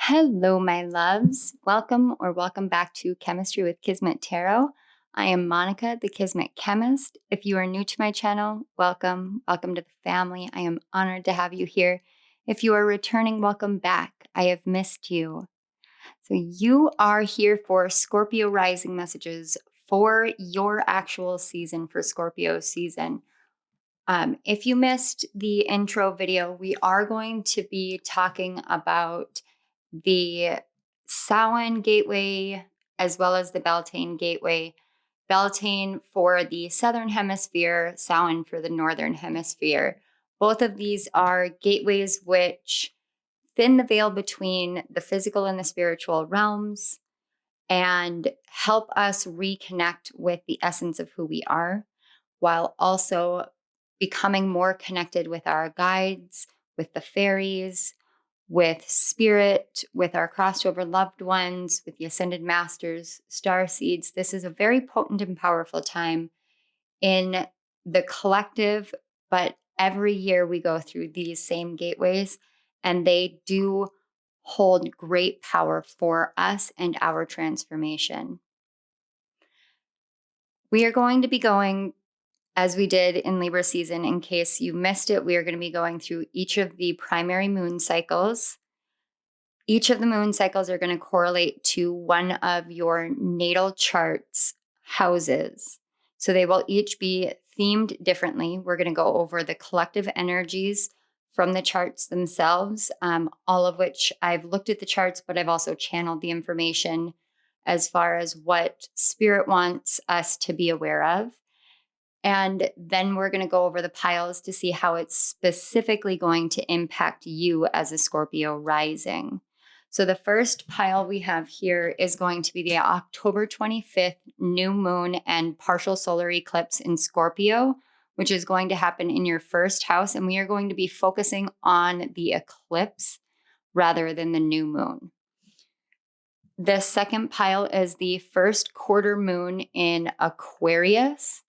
Hello, my loves. Welcome back to Chemistry with Kismet Tarot. I am Monica, the Kismet Chemist. If you are new to my channel, welcome to the family. I am honored to have you here. If you are returning, welcome back. I have missed you. So you are here for Scorpio rising messages for your actual season, for Scorpio season. If you missed the intro video, we are going to be talking about the Samhain Gateway as well as the Beltane Gateway. Beltane for the Southern Hemisphere, Samhain for the Northern Hemisphere. Both of these are gateways which thin the veil between the physical and the spiritual realms and help us reconnect with the essence of who we are, while also becoming more connected with our guides, with the fairies, with spirit, with our crossed over loved ones, with the ascended masters, star seeds. This is a very potent and powerful time in the collective, but every year we go through these same gateways, and they do hold great power for us and our transformation. We are going to be going, as we did in Libra season. In case you missed it, we are going to be going through each of the primary moon cycles. Each of the moon cycles are going to correlate to one of your natal chart's houses. So they will each be themed differently. We're going to go over the collective energies from the charts themselves, all of which I've looked at the charts, but I've also channeled the information as far as what spirit wants us to be aware of. And then we're going to go over the piles to see how it's specifically going to impact you as a Scorpio rising. So the first pile we have here is going to be the October 25th new moon and partial solar eclipse in Scorpio, which is going to happen in your first house. And we are going to be focusing on the eclipse rather than the new moon. The second pile is the first quarter moon in Aquarius.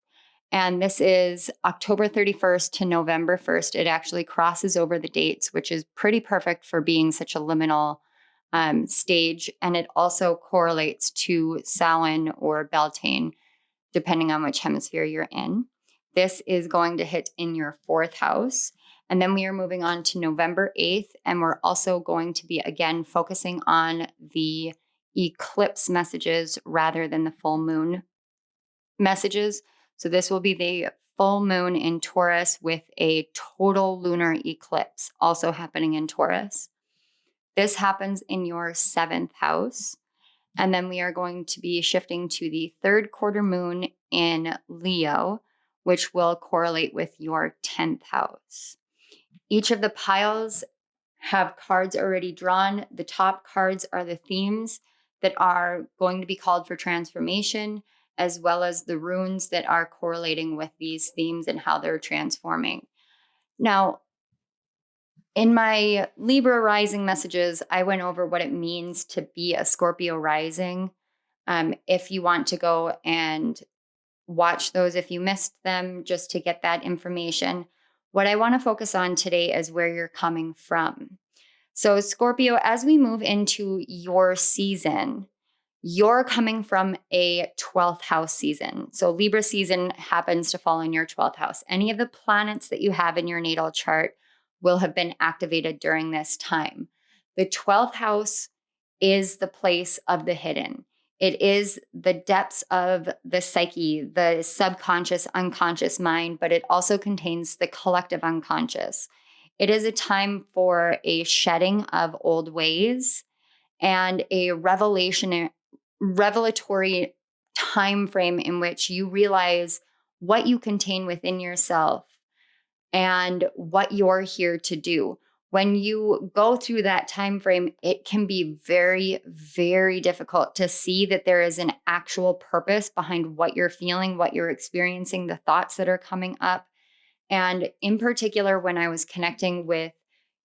And this is October 31st to November 1st. It actually crosses over the dates, which is pretty perfect for being such a liminal stage. And it also correlates to Samhain or Beltane, depending on which hemisphere you're in. This is going to hit in your fourth house. And then we are moving on to November 8th. And we're also going to be, again, focusing on the eclipse messages rather than the full moon messages. So this will be the full moon in Taurus with a total lunar eclipse also happening in Taurus. This happens in your seventh house. And then we are going to be shifting to the third quarter moon in Leo, which will correlate with your 10th house. Each of the piles have cards already drawn. The top cards are the themes that are going to be called for transformation, as well as the runes that are correlating with these themes and how they're transforming. Now, in my Libra rising messages, I went over what it means to be a Scorpio rising. If you want to go and watch those, if you missed them, just to get that information. What I want to focus on today is where you're coming from. So Scorpio, as we move into your season, you're coming from a 12th house season. So Libra season happens to fall in your 12th house. Any of the planets that you have in your natal chart will have been activated during this time. The 12th house is the place of the hidden. It is the depths of the psyche, the subconscious, unconscious mind, but it also contains the collective unconscious. It is a time for a shedding of old ways and a revelatory time frame in which you realize what you contain within yourself and what you're here to do. When you go through that time frame, it can be very, very difficult to see that there is an actual purpose behind what you're feeling, what you're experiencing, the thoughts that are coming up. And in particular, when I was connecting with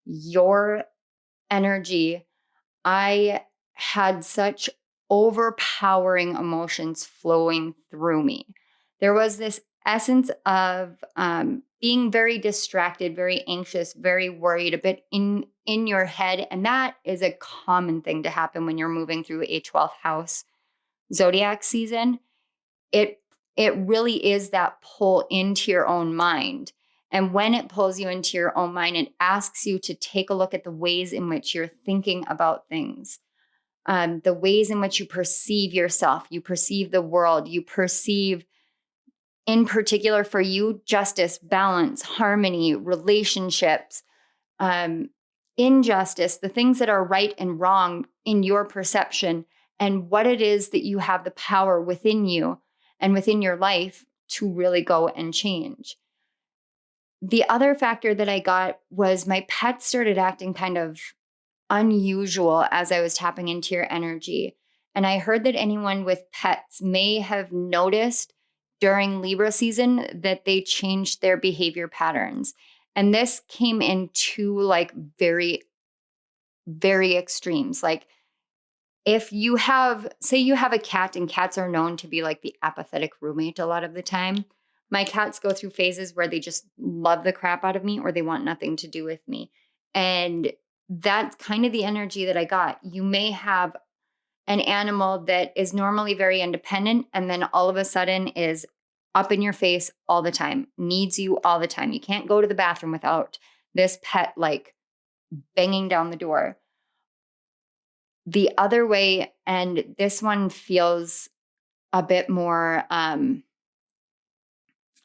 your energy, I had such overpowering emotions flowing through me. There was this essence of being very distracted, very anxious, very worried, a bit in your head. And that is a common thing to happen when you're moving through a 12th house zodiac season. It really is that pull into your own mind. And when it pulls you into your own mind, it asks you to take a look at the ways in which you're thinking about things, the ways in which you perceive yourself, you perceive the world, you perceive, in particular for you, justice, balance, harmony, relationships, injustice, the things that are right and wrong in your perception, and what it is that you have the power within you and within your life to really go and change. The other factor that I got was my pet started acting kind of unusual as I was tapping into your energy. And I heard that anyone with pets may have noticed during Libra season that they changed their behavior patterns. And this came in two like very, very extremes. Like if you have, say you have a cat, and cats are known to be like the apathetic roommate a lot of the time. My cats go through phases where they just love the crap out of me or they want nothing to do with me. And that's kind of the energy that I got. You may have an animal that is normally very independent and then all of a sudden is up in your face all the time, needs you all the time. You can't go to the bathroom without this pet like banging down the door. The other way, and this one feels a bit more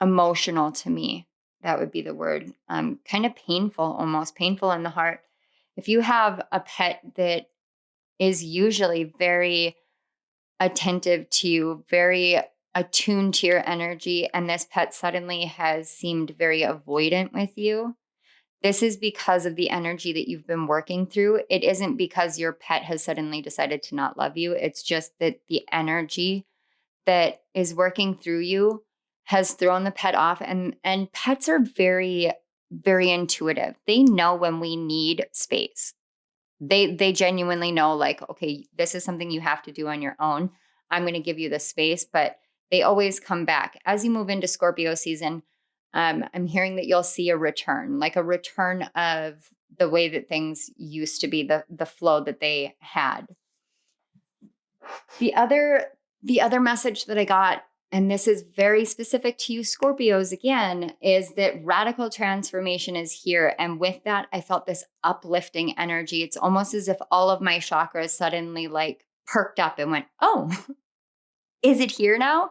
emotional to me. That would be the word. Kind of painful, almost painful in the heart. If you have a pet that is usually very attentive to you, very attuned to your energy, and this pet suddenly has seemed very avoidant with you, this is because of the energy that you've been working through. It isn't because your pet has suddenly decided to not love you. It's just that the energy that is working through you has thrown the pet off. And pets are very, very intuitive. They know when we need space. They genuinely know, like, okay, this is something you have to do on your own. I'm going to give you the space, but they always come back. As you move into Scorpio season, I'm hearing that you'll see a return, like a return of the way that things used to be, the flow that they had. The other message that I got, and this is very specific to you Scorpios again, is that radical transformation is here. And with that, I felt this uplifting energy. It's almost as if all of my chakras suddenly like perked up and went, oh, is it here now?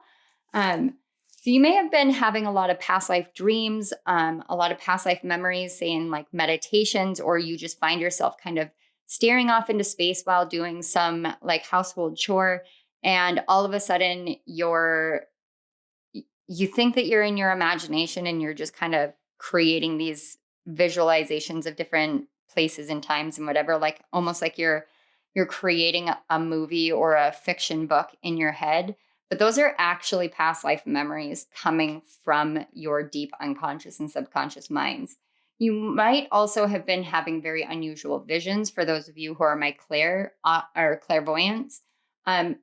So you may have been having a lot of past life dreams, a lot of past life memories, say in like meditations, or you just find yourself kind of staring off into space while doing some like household chore. And all of a sudden you think that you're in your imagination and you're just kind of creating these visualizations of different places and times and whatever, like almost like you're creating a movie or a fiction book in your head. But those are actually past life memories coming from your deep unconscious and subconscious minds. You might also have been having very unusual visions, for those of you who are my clairvoyants, and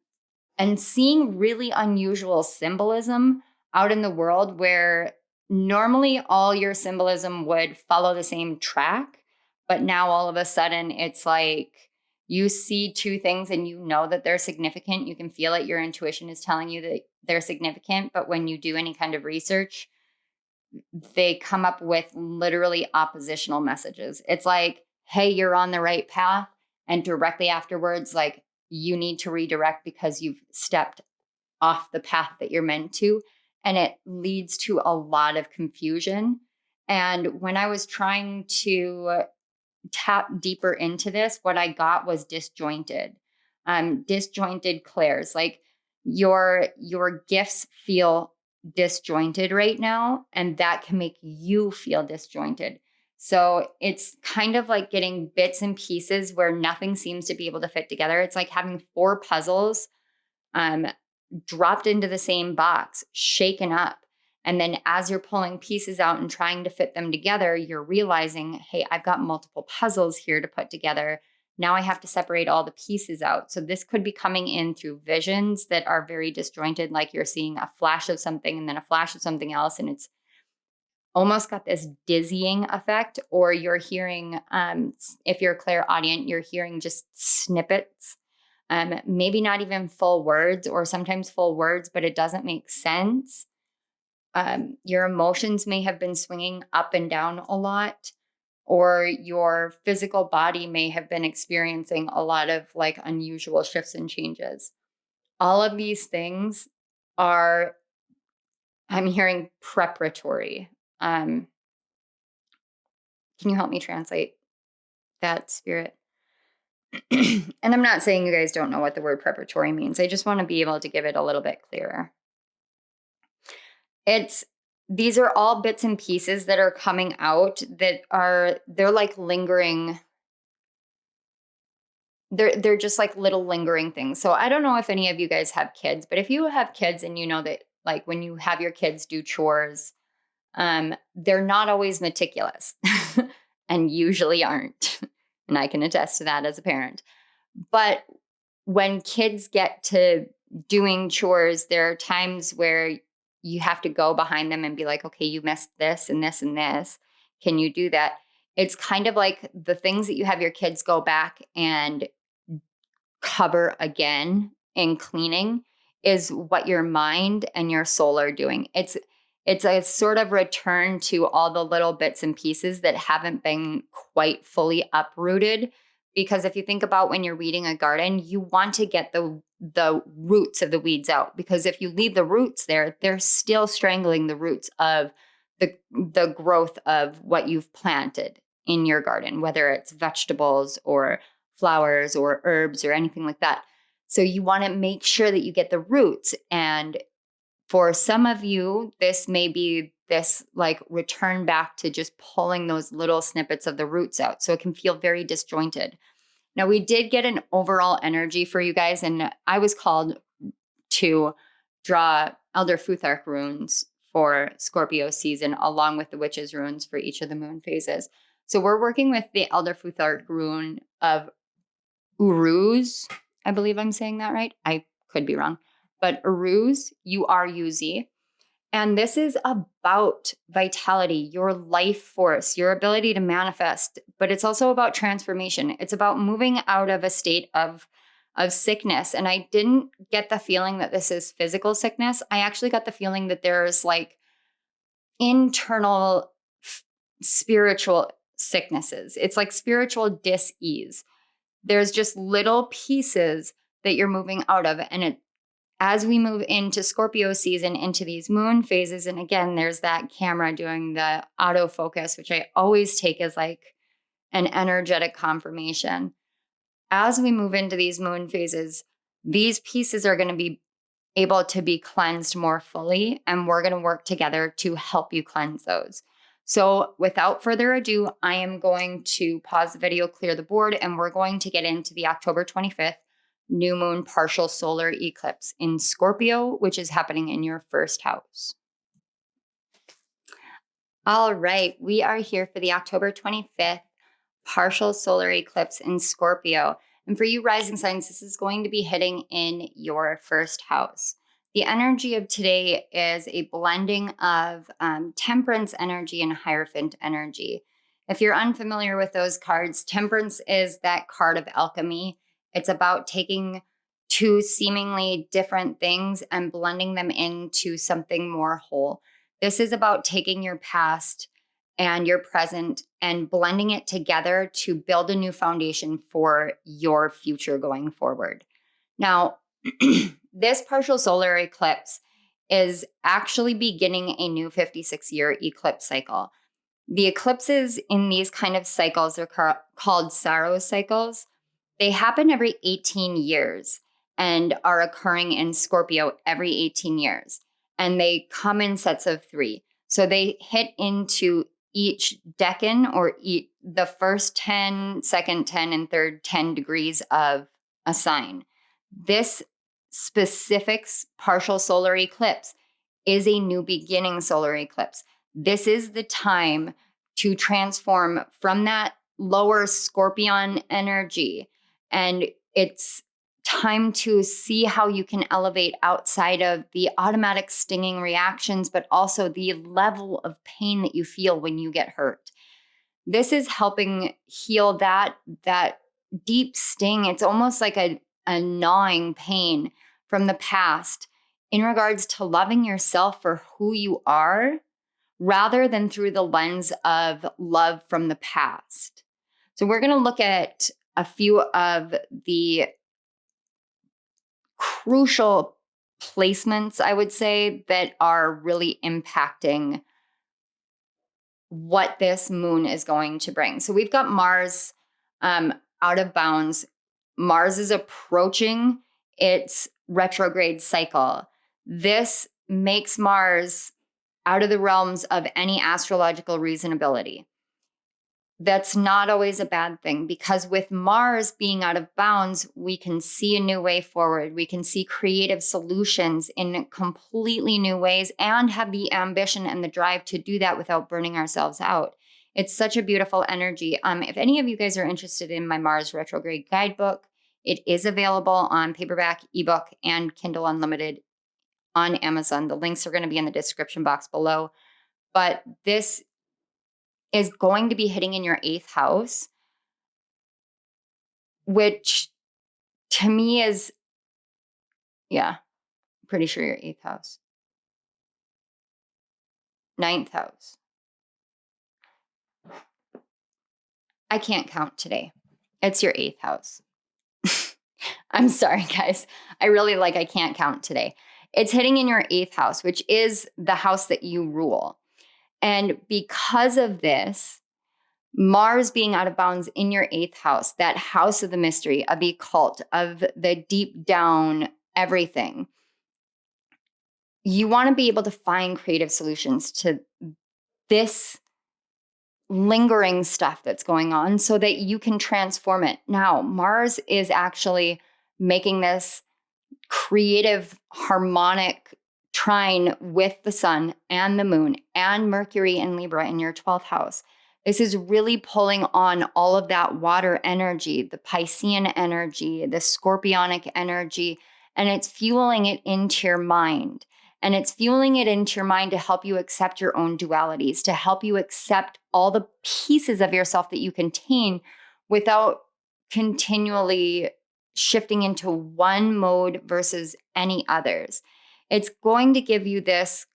seeing really unusual symbolism out in the world where normally all your symbolism would follow the same track. But now all of a sudden it's like you see two things and you know that they're significant. You can feel it. Your intuition is telling you that they're significant. But when you do any kind of research, they come up with literally oppositional messages. It's like, hey, you're on the right path. And directly afterwards, like, you need to redirect because you've stepped off the path that you're meant to. And it leads to a lot of confusion. And when I was trying to tap deeper into this, what I got was disjointed clairs. Like your gifts feel disjointed right now, and that can make you feel disjointed. So it's kind of like getting bits and pieces where nothing seems to be able to fit together. It's like having four puzzles dropped into the same box, shaken up. And then as you're pulling pieces out and trying to fit them together, you're realizing, hey, I've got multiple puzzles here to put together. Now I have to separate all the pieces out. So this could be coming in through visions that are very disjointed, like you're seeing a flash of something and then a flash of something else. And it's almost got this dizzying effect, or you're hearing, if you're clairaudient, you're hearing just snippets, maybe not even full words, or sometimes full words, but it doesn't make sense. Your emotions may have been swinging up and down a lot, or your physical body may have been experiencing a lot of like unusual shifts and changes. All of these things are, I'm hearing, preparatory. Can you help me translate that, Spirit? And I'm not saying you guys don't know what the word preparatory means. I just want to be able to give it a little bit clearer. These are all bits and pieces that are coming out that they're like lingering. They're just like little lingering things. So I don't know if any of you guys have kids, but if you have kids and you know that like when you have your kids do chores, they're not always meticulous and usually aren't. And I can attest to that as a parent. But when kids get to doing chores, there are times where you have to go behind them and be like, okay, you missed this and this and this. Can you do that? It's kind of like the things that you have your kids go back and cover again in cleaning is what your mind and your soul are doing. It's a sort of return to all the little bits and pieces that haven't been quite fully uprooted. Because if you think about when you're weeding a garden, you want to get the roots of the weeds out. Because if you leave the roots there, they're still strangling the roots of the growth of what you've planted in your garden, whether it's vegetables or flowers or herbs or anything like that. So you want to make sure that you get the roots. And for some of you, this may be this like return back to just pulling those little snippets of the roots out. So it can feel very disjointed. Now, we did get an overall energy for you guys, and I was called to draw Elder Futhark runes for Scorpio season, along with the Witch's runes for each of the moon phases. So we're working with the Elder Futhark rune of Uruz. I believe I'm saying that right. I could be wrong. But Uruz, URUZ. And this is about vitality, your life force, your ability to manifest. But it's also about transformation. It's about moving out of a state of sickness. And I didn't get the feeling that this is physical sickness. I actually got the feeling that there's like internal spiritual sicknesses. It's like spiritual dis-ease. There's just little pieces that you're moving out of. And as we move into Scorpio season, into these moon phases, and again, there's that camera doing the autofocus, which I always take as like an energetic confirmation. As we move into these moon phases, these pieces are going to be able to be cleansed more fully, and we're going to work together to help you cleanse those. So without further ado, I am going to pause the video, clear the board, and we're going to get into the October 25th new moon partial solar eclipse in Scorpio, which is happening in your first house. All right, we are here for the October 25th partial solar eclipse in Scorpio. And for you rising signs, this is going to be hitting in your first house. The energy of today is a blending of temperance energy and Hierophant energy. If you're unfamiliar with those cards, temperance is that card of alchemy. It's about taking two seemingly different things and blending them into something more whole. This is about taking your past and your present and blending it together to build a new foundation for your future going forward. Now, this partial solar eclipse is actually beginning a new 56-year eclipse cycle. The eclipses in these kind of cycles are called Saros cycles. They happen every 18 years and are occurring in Scorpio every 18 years. And they come in sets of 3. So they hit into each decan, or the first 10, second 10, and third 10 degrees of a sign. This specific partial solar eclipse is a new beginning solar eclipse. This is the time to transform from that lower Scorpion energy. And it's time to see how you can elevate outside of the automatic stinging reactions, but also the level of pain that you feel when you get hurt. This is helping heal that deep sting. It's almost like a gnawing pain from the past in regards to loving yourself for who you are, rather than through the lens of love from the past. So we're going to look at a few of the crucial placements, I would say, that are really impacting what this moon is going to bring. So we've got Mars out of bounds. Mars is approaching its retrograde cycle. This makes Mars out of the realms of any astrological reasonability. That's not always a bad thing, because with Mars being out of bounds, we can see a new way forward. We can see creative solutions in completely new ways and have the ambition and the drive to do that without burning ourselves out. It's such a beautiful energy. If any of you guys are interested in my Mars retrograde guidebook, it is available on paperback, ebook, and Kindle Unlimited on Amazon. The links are going to be in the description box below. But this is going to be hitting in your 8th house, which to me is, yeah, pretty sure your 8th house. 9th house. I can't count today. It's your 8th house. I'm sorry, guys. I can't count today. It's hitting in your 8th house, which is the house that you rule. And because of this, Mars being out of bounds in your 8th house, that house of the mystery, of the occult, of the deep down everything, you want to be able to find creative solutions to this lingering stuff that's going on so that you can transform it. Now, Mars is actually making this creative harmonic trine with the sun and the moon and Mercury and Libra in your 12th house. This is really pulling on all of that water energy, the Piscean energy, the Scorpionic energy, and it's fueling it into your mind. And it's fueling it into your mind to help you accept your own dualities, to help you accept all the pieces of yourself that you contain without continually shifting into one mode versus any others. It's going to give you this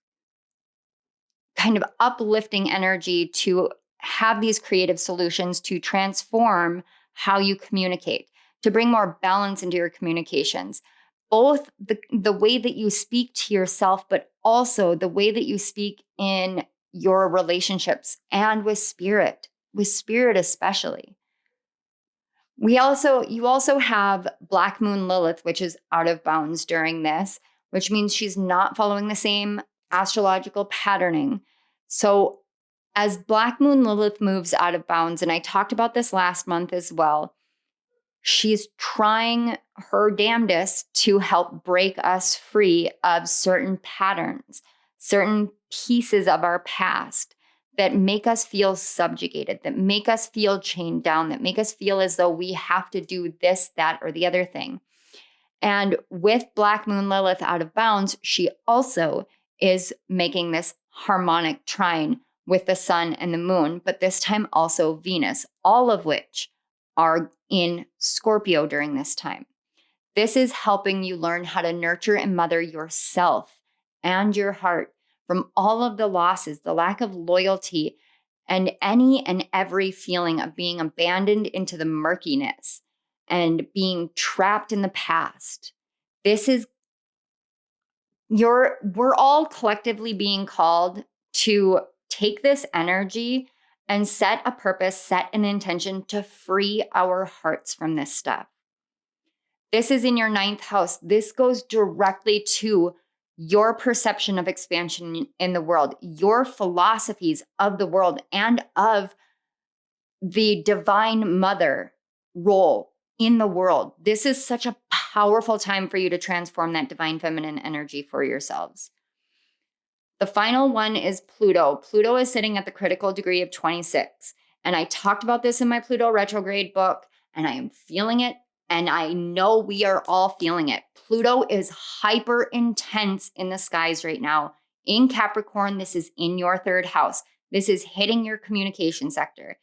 kind of uplifting energy to have these creative solutions to transform how you communicate, to bring more balance into your communications, both the way that you speak to yourself, but also the way that you speak in your relationships and with spirit especially. You also have Black Moon Lilith, which is out of bounds during this, which means she's not following the same astrological patterning. So as Black Moon Lilith moves out of bounds, and I talked about this last month as well, she's trying her damnedest to help break us free of certain patterns, certain pieces of our past that make us feel subjugated, that make us feel chained down, that make us feel as though we have to do this, that, or the other thing. And with Black Moon Lilith out of bounds, she also is making this harmonic trine with the sun and the moon, but this time also Venus, all of which are in Scorpio during this time. This is helping you learn how to nurture and mother yourself and your heart from all of the losses, the lack of loyalty, and any and every feeling of being abandoned into the murkiness and being trapped in the past. We're all collectively being called to take this energy and set a purpose, set an intention to free our hearts from this stuff. This is in your 9th house. This goes directly to your perception of expansion in the world, your philosophies of the world and of the divine mother role in the world. This is such a powerful time for you to transform that divine feminine energy for yourselves. The final one is Pluto. Pluto is sitting at the critical degree of 26. And I talked about this in my Pluto retrograde book, and I am feeling it And I know we are all feeling it. Pluto is hyper intense in the skies right now. In Capricorn, this is in your third house. This is hitting your communication sector.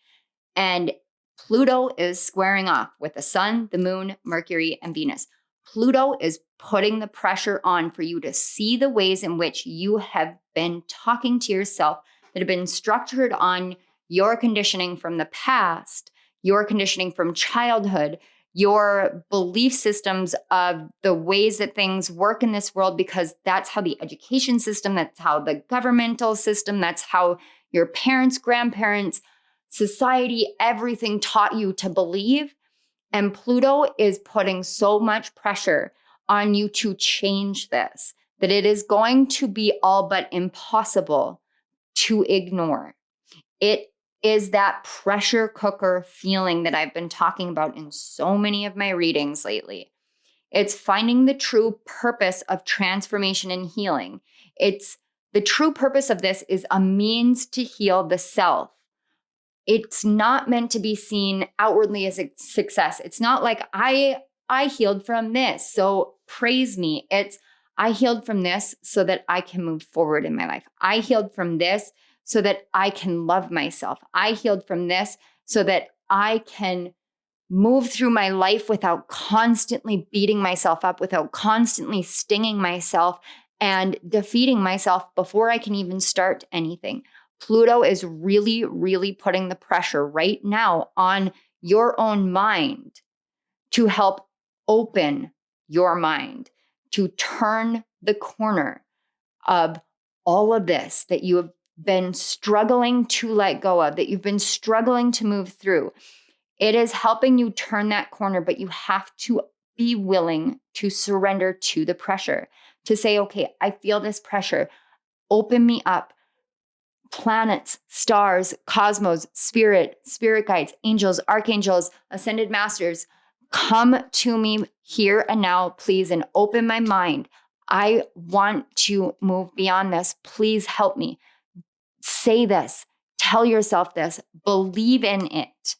And Pluto is squaring off with the sun, the moon, Mercury, and Venus. Pluto is putting the pressure on for you to see the ways in which you have been talking to yourself that have been structured on your conditioning from the past, your conditioning from childhood, your belief systems of the ways that things work in this world, because that's how the education system, that's how the governmental system, that's how your parents, grandparents, society, everything taught you to believe. And Pluto is putting so much pressure on you to change this, that it is going to be all but impossible to ignore. It is that pressure cooker feeling that I've been talking about in so many of my readings lately. It's finding the true purpose of transformation and healing. It's the true purpose of this is a means to heal the self. It's not meant to be seen outwardly as a success. It's not like I healed from this, so praise me. It's I healed from this so that I can move forward in my life. I healed from this so that I can love myself. I healed from this so that I can move through my life without constantly beating myself up, without constantly stinging myself and defeating myself before I can even start anything. Pluto is really, really putting the pressure right now on your own mind to help open your mind, to turn the corner of all of this that you have been struggling to let go of, that you've been struggling to move through. It is helping you turn that corner, but you have to be willing to surrender to the pressure, to say, okay, I feel this pressure. Open me up. Planets, stars, cosmos, spirit guides, angels, archangels, ascended masters, come to me here and now, please, and open my mind. I want to move beyond this. Please help me. Say this. Tell yourself this. Believe in it.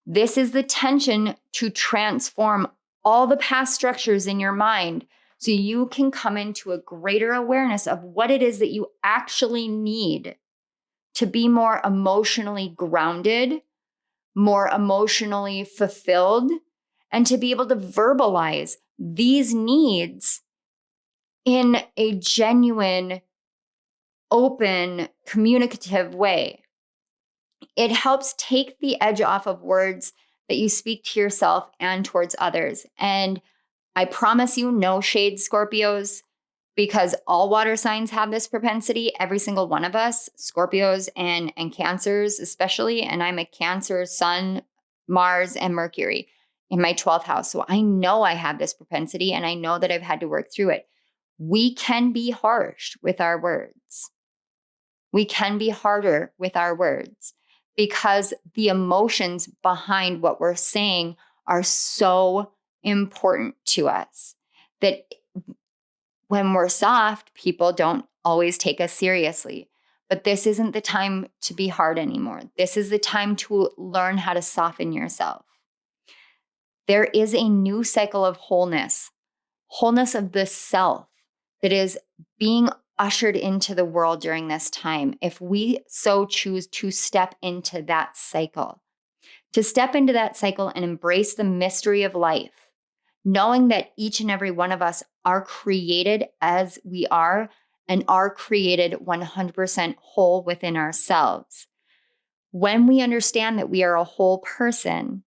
This is the tension to transform all the past structures in your mind so you can come into a greater awareness of what it is that you actually need to be more emotionally grounded, more emotionally fulfilled, and to be able to verbalize these needs in a genuine, open, communicative way. It helps take the edge off of words that you speak to yourself and towards others. And I promise you, no shade, Scorpios, because all water signs have this propensity, every single one of us, Scorpios and Cancers especially. And I'm a Cancer, Sun, Mars, and Mercury in my 12th house. So I know I have this propensity and I know that I've had to work through it. We can be harsh with our words. We can be harder with our words because the emotions behind what we're saying are so important to us that when we're soft, people don't always take us seriously. But this isn't the time to be hard anymore. This is the time to learn how to soften yourself. There is a new cycle of wholeness of the self that is being ushered into the world during this time. If we so choose to step into that cycle, and embrace the mystery of life, knowing that each and every one of us are created as we are and are created 100% whole within ourselves. When we understand that we are a whole person,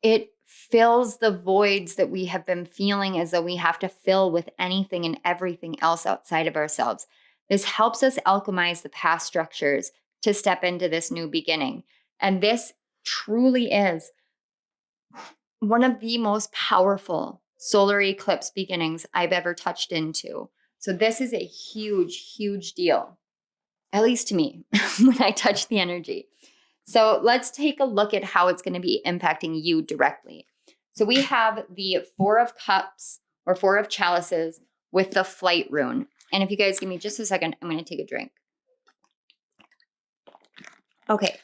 it fills the voids that we have been feeling as though we have to fill with anything and everything else outside of ourselves. This helps us alchemize the past structures to step into this new beginning. And this truly is one of the most powerful solar eclipse beginnings I've ever touched into. So this is a huge, huge deal, at least to me, when I touch the energy. So let's take a look at how it's going to be impacting you directly. So we have the Four of Cups or Four of Chalices with the Flight rune. And if you guys give me just a second, I'm going to take a drink. Okay.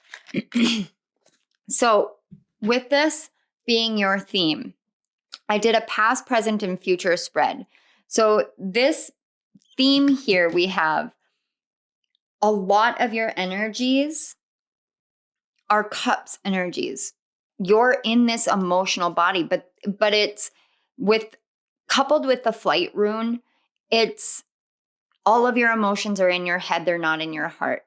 So with this, being your theme. I did a past, present, and future spread. So this theme here, we have a lot of your energies are cups energies. You're in this emotional body, but it's coupled with the flight rune, it's all of your emotions are in your head, they're not in your heart.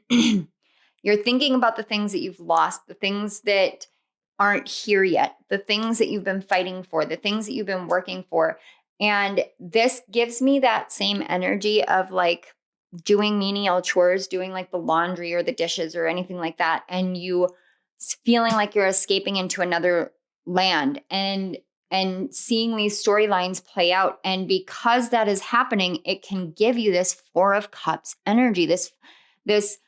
You're thinking about the things that you've lost, the things that aren't here yet, the things that you've been fighting for, the things that you've been working for. And this gives me that same energy of like doing menial chores, doing like the laundry or the dishes or anything like that, and you feeling like you're escaping into another land and seeing these storylines play out. And because that is happening, it can give you this Four of Cups energy, this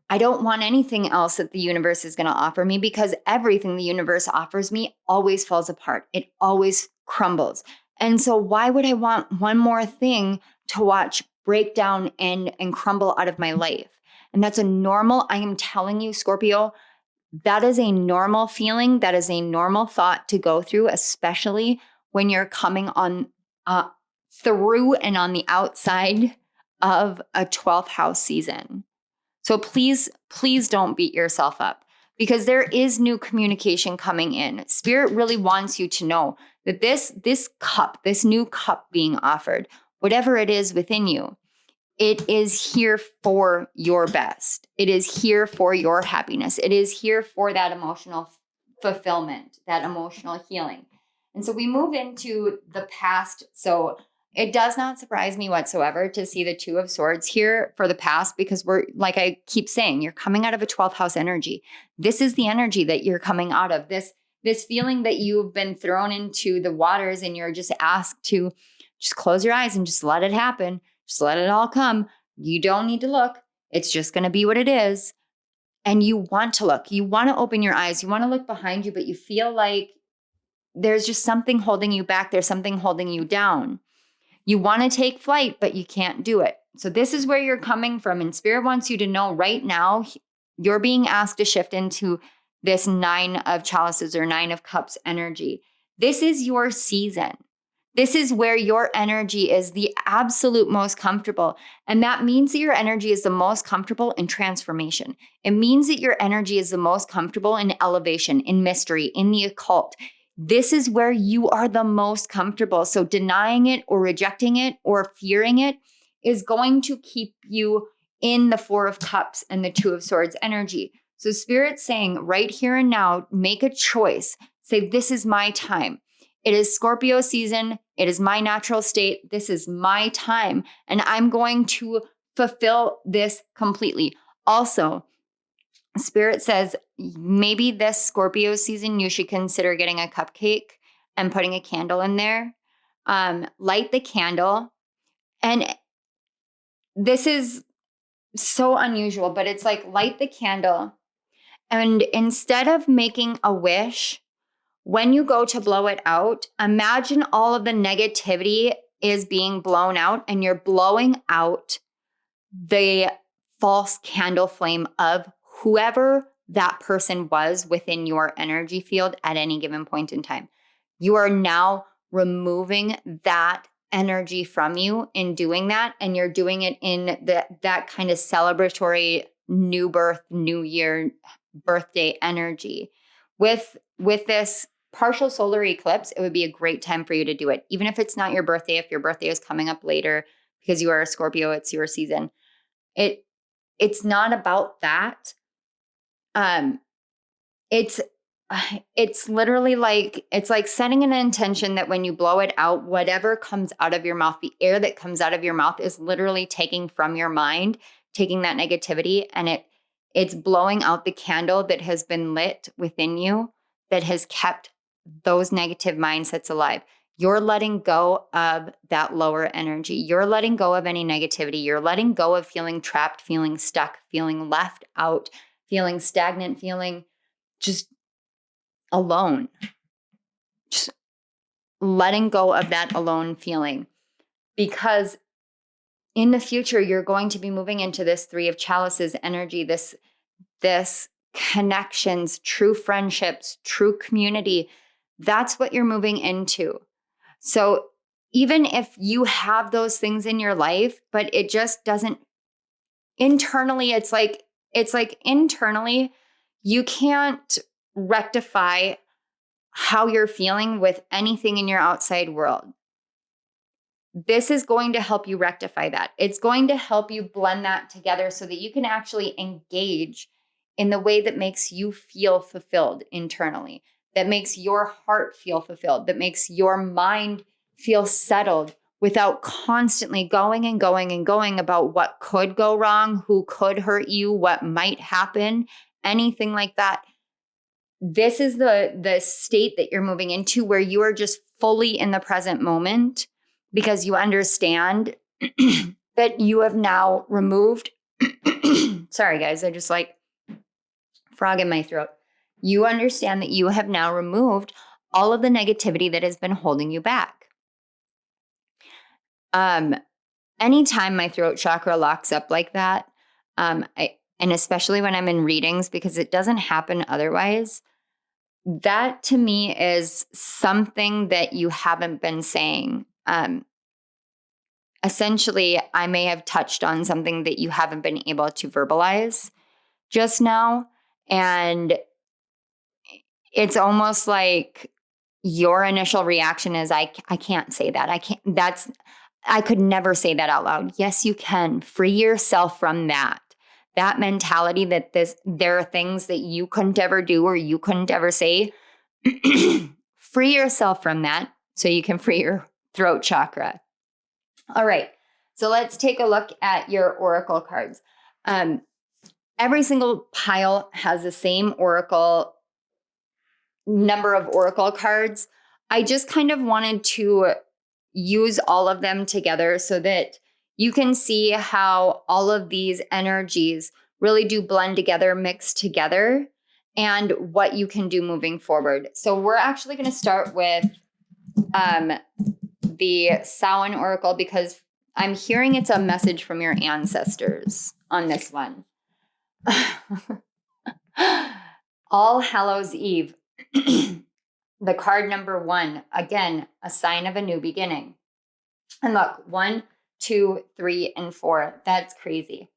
I don't want anything else that the universe is going to offer me, because everything the universe offers me always falls apart. It always crumbles. And so why would I want one more thing to watch break down and crumble out of my life? And that's a normal, I am telling you, Scorpio, that is a normal feeling. That is a normal thought to go through, especially when you're coming on through and on the outside of a 12th house season. So please don't beat yourself up, because there is new communication coming in. Spirit really wants you to know that this cup, this new cup being offered, whatever it is within you, it is here for your best. It is here for your happiness. It is here for that emotional fulfillment, that emotional healing. And so we move into the past. So it does not surprise me whatsoever to see the Two of Swords here for the past, because we're, like I keep saying, you're coming out of a 12th house energy. This is the energy that you're coming out of. This feeling that you've been thrown into the waters and you're just asked to just close your eyes and just let it happen. Just let it all come. You don't need to look. It's just going to be what it is. And you want to look. You want to open your eyes. You want to look behind you, but you feel like there's just something holding you back. There's something holding you down. You want to take flight, but you can't do it. So this is where you're coming from. And Spirit wants you to know right now, you're being asked to shift into this 9 of chalices or 9 of cups energy. This is your season. This is where your energy is the absolute most comfortable. And that means that your energy is the most comfortable in transformation. It means that your energy is the most comfortable in elevation, in mystery, in the occult. This is where you are the most comfortable. So denying it or rejecting it or fearing it is going to keep you in the Four of Cups and the Two of Swords energy. So Spirit's saying right here and now, make a choice. Say, this is my time. It is Scorpio season. It is my natural state. This is my time. And I'm going to fulfill this completely. Also, Spirit says, maybe this Scorpio season, you should consider getting a cupcake and putting a candle in there. Light the candle. And this is so unusual, but it's like light the candle. And instead of making a wish, when you go to blow it out, imagine all of the negativity is being blown out, and you're blowing out the false candle flame of whoever that person was within your energy field at any given point in time. You are now removing that energy from you in doing that, and you're doing it in that kind of celebratory new birth, new year, birthday energy. With this partial solar eclipse, it would be a great time for you to do it. Even if it's not your birthday, if your birthday is coming up later because you are a Scorpio, it's your season. It's not about that. It's literally like, it's like setting an intention that when you blow it out, whatever comes out of your mouth, the air that comes out of your mouth is literally taking from your mind, taking that negativity, and it's blowing out the candle that has been lit within you that has kept those negative mindsets alive. You're letting go of that lower energy. You're letting go of any negativity. You're letting go of feeling trapped, feeling stuck, feeling left out, feeling stagnant, feeling just alone. Just letting go of that alone feeling. Because in the future, you're going to be moving into this 3 of chalices energy, this connections, true friendships, true community. That's what you're moving into. So even if you have those things in your life, but it just doesn't internally, it's like internally, you can't rectify how you're feeling with anything in your outside world. This is going to help you rectify that. It's going to help you blend that together so that you can actually engage in the way that makes you feel fulfilled internally, that makes your heart feel fulfilled, that makes your mind feel settled without constantly going and going and going about what could go wrong, who could hurt you, what might happen, anything like that. This is the state that you're moving into where you are just fully in the present moment because you understand that you have now removed, sorry guys, I just like frog in my throat. You understand that you have now removed all of the negativity that has been holding you back. Anytime my throat chakra locks up like that, and especially when I'm in readings, because it doesn't happen otherwise, that to me is something that you haven't been saying. Essentially, I may have touched on something that you haven't been able to verbalize just now. And it's almost like your initial reaction is, I can't say that. I could never say that out loud. Yes, you can. Free yourself from that. That mentality that there are things that you couldn't ever do or you couldn't ever say. Free yourself from that so you can free your throat chakra. All right. So let's take a look at your oracle cards. Every single pile has the same number of oracle cards. I just kind of wanted to use all of them together so that you can see how all of these energies really do blend together, mix together, and what you can do moving forward. So we're actually going to start with the Samhain Oracle because I'm hearing it's a message from your ancestors on this one. All Hallows Eve. The card number 1, again, a sign of a new beginning. And look, 1, 2, 3, and 4. That's crazy.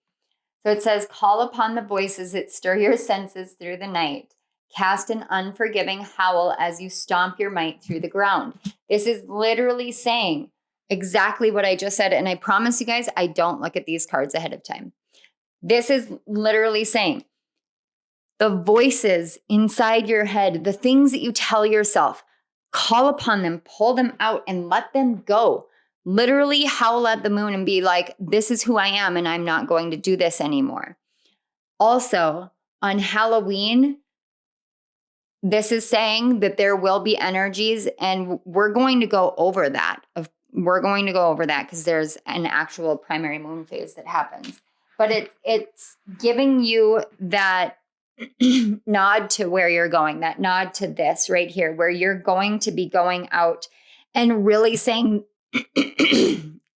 So it says, call upon the voices that stir your senses through the night. Cast an unforgiving howl as you stomp your might through the ground. This is literally saying exactly what I just said. And I promise you guys, I don't look at these cards ahead of time. This is literally saying the voices inside your head, the things that you tell yourself, call upon them, pull them out, and let them go. Literally howl at the moon and be like, this is who I am, and I'm not going to do this anymore. Also, on Halloween, this is saying that there will be energies, and we're going to go over that. We're going to go over that because there's an actual primary moon phase that happens. But it's giving you that nod to where you're going, that nod to this right here, where you're going to be going out and really saying,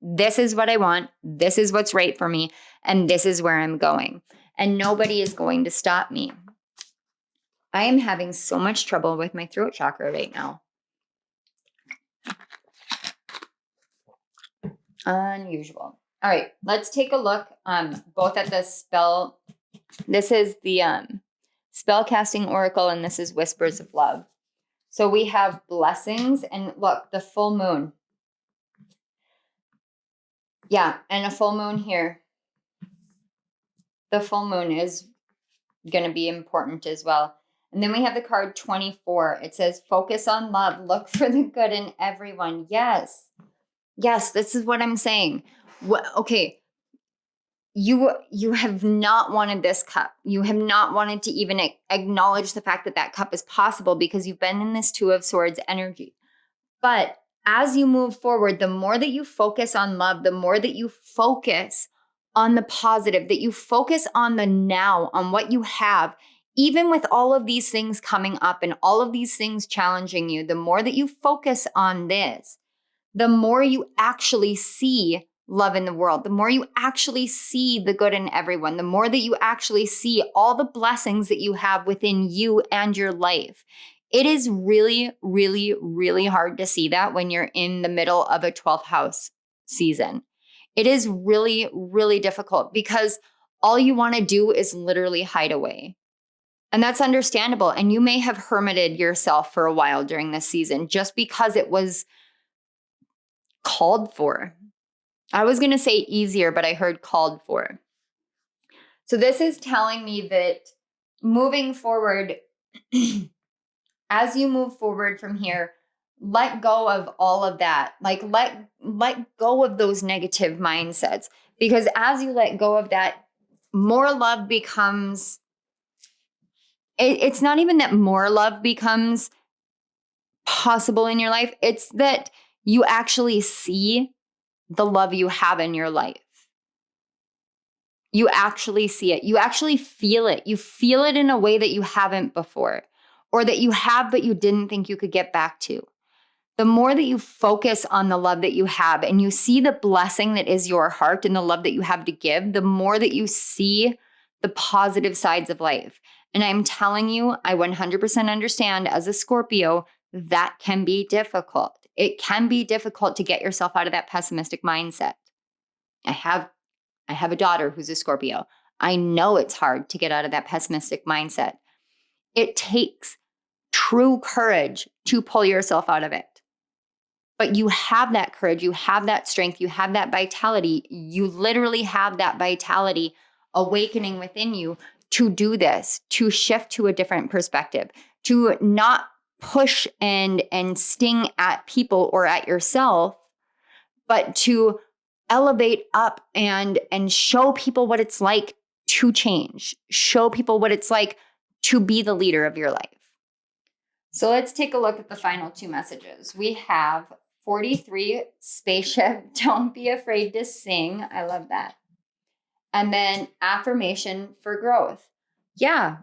this is what I want, this is what's right for me, and this is where I'm going. And nobody is going to stop me. I am having so much trouble with my throat chakra right now. Unusual. All right, let's take a look both at the spell. This is the Spellcasting Oracle, and this is Whispers of Love. So we have blessings, and look, the full moon. Yeah, and a full moon here. The full moon is going to be important as well. And then we have the card 24. It says, focus on love. Look for the good in everyone. Yes. Yes, this is what I'm saying. Okay. You have not wanted this cup. You have not wanted to even acknowledge the fact that that cup is possible because you've been in this Two of Swords energy. But as you move forward, the more that you focus on love, the more that you focus on the positive, that you focus on the now, on what you have, even with all of these things coming up and all of these things challenging you, the more that you focus on this, the more you actually see love in the world, the more you actually see the good in everyone, the more that you actually see all the blessings that you have within you and your life. It is really, really, really hard to see that when you're in the middle of a 12th house season. It is really, really difficult because all you want to do is literally hide away. And that's understandable. And you may have hermited yourself for a while during this season just because it was called for. I was going to say easier, but I heard called for. So this is telling me that moving forward, as you move forward from here, let go of all of that. Like let go of those negative mindsets, because as you let go of that, more love becomes, it's not even that more love becomes possible in your life. It's that you actually see the love you have in your life. You actually see it. You actually feel it. You feel it in a way that you haven't before, or that you have, but you didn't think you could get back to. The more that you focus on the love that you have and you see the blessing that is your heart and the love that you have to give, the more that you see the positive sides of life. And I'm telling you, I 100% understand as a Scorpio, that can be difficult. It can be difficult to get yourself out of that pessimistic mindset. I have a daughter who's a Scorpio. I know it's hard to get out of that pessimistic mindset. It takes true courage to pull yourself out of it. But you have that courage, you have that strength, you have that vitality. You literally have that vitality awakening within you to do this, to shift to a different perspective, to not push and sting at people or at yourself, but to elevate up and show people what it's like to change, show people what it's like to be the leader of your life. So let's take a look at the final two messages. We have 43, spaceship, don't be afraid to sing. I love that. And then affirmation for growth. Yeah,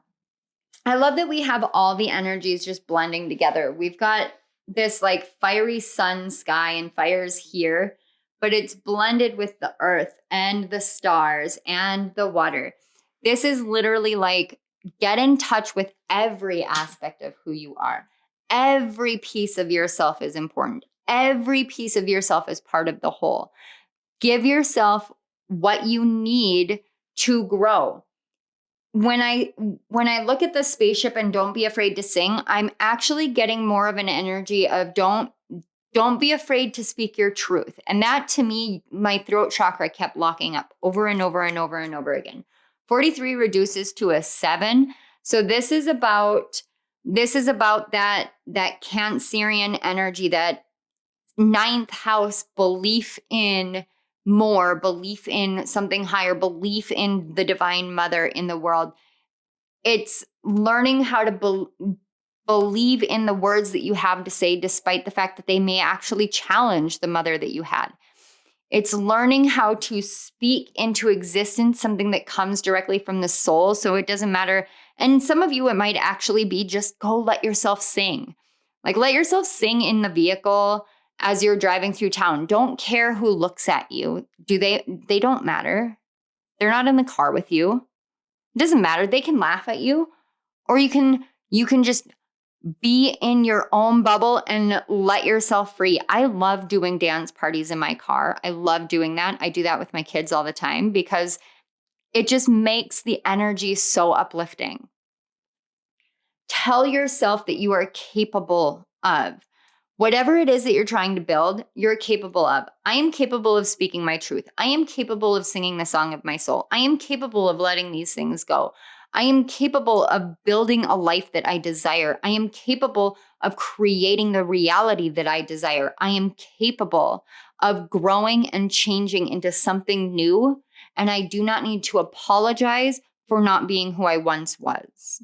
I love that we have all the energies just blending together. We've got this like fiery sun sky and fires here, but it's blended with the earth and the stars and the water. This is literally like, get in touch with every aspect of who you are. Every piece of yourself is important. Every piece of yourself is part of the whole. Give yourself what you need to grow. When I look at the spaceship and don't be afraid to sing, I'm actually getting more of an energy of don't be afraid to speak your truth. And that to me, my throat chakra kept locking up over and over and over and over again. 43 reduces to a 7. So this is about that Cancerian energy, that 9th house belief in more, belief in something higher, belief in the divine mother in the world. It's learning how to believe in the words that you have to say, despite the fact that they may actually challenge the mother that you had. It's learning how to speak into existence something that comes directly from the soul. So it doesn't matter. And some of you, it might actually be just go let yourself sing. Like let yourself sing in the vehicle as you're driving through town. Don't care who looks at you. They don't matter. They're not in the car with you. It doesn't matter. They can laugh at you, or you can just be in your own bubble and let yourself free. I love doing dance parties in my car. I love doing that. I do that with my kids all the time because it just makes the energy so uplifting. Tell yourself that you are capable of whatever it is that you're trying to build, you're capable of. I am capable of speaking my truth. I am capable of singing the song of my soul. I am capable of letting these things go. I am capable of building a life that I desire. I am capable of creating the reality that I desire. I am capable of growing and changing into something new. And I do not need to apologize for not being who I once was.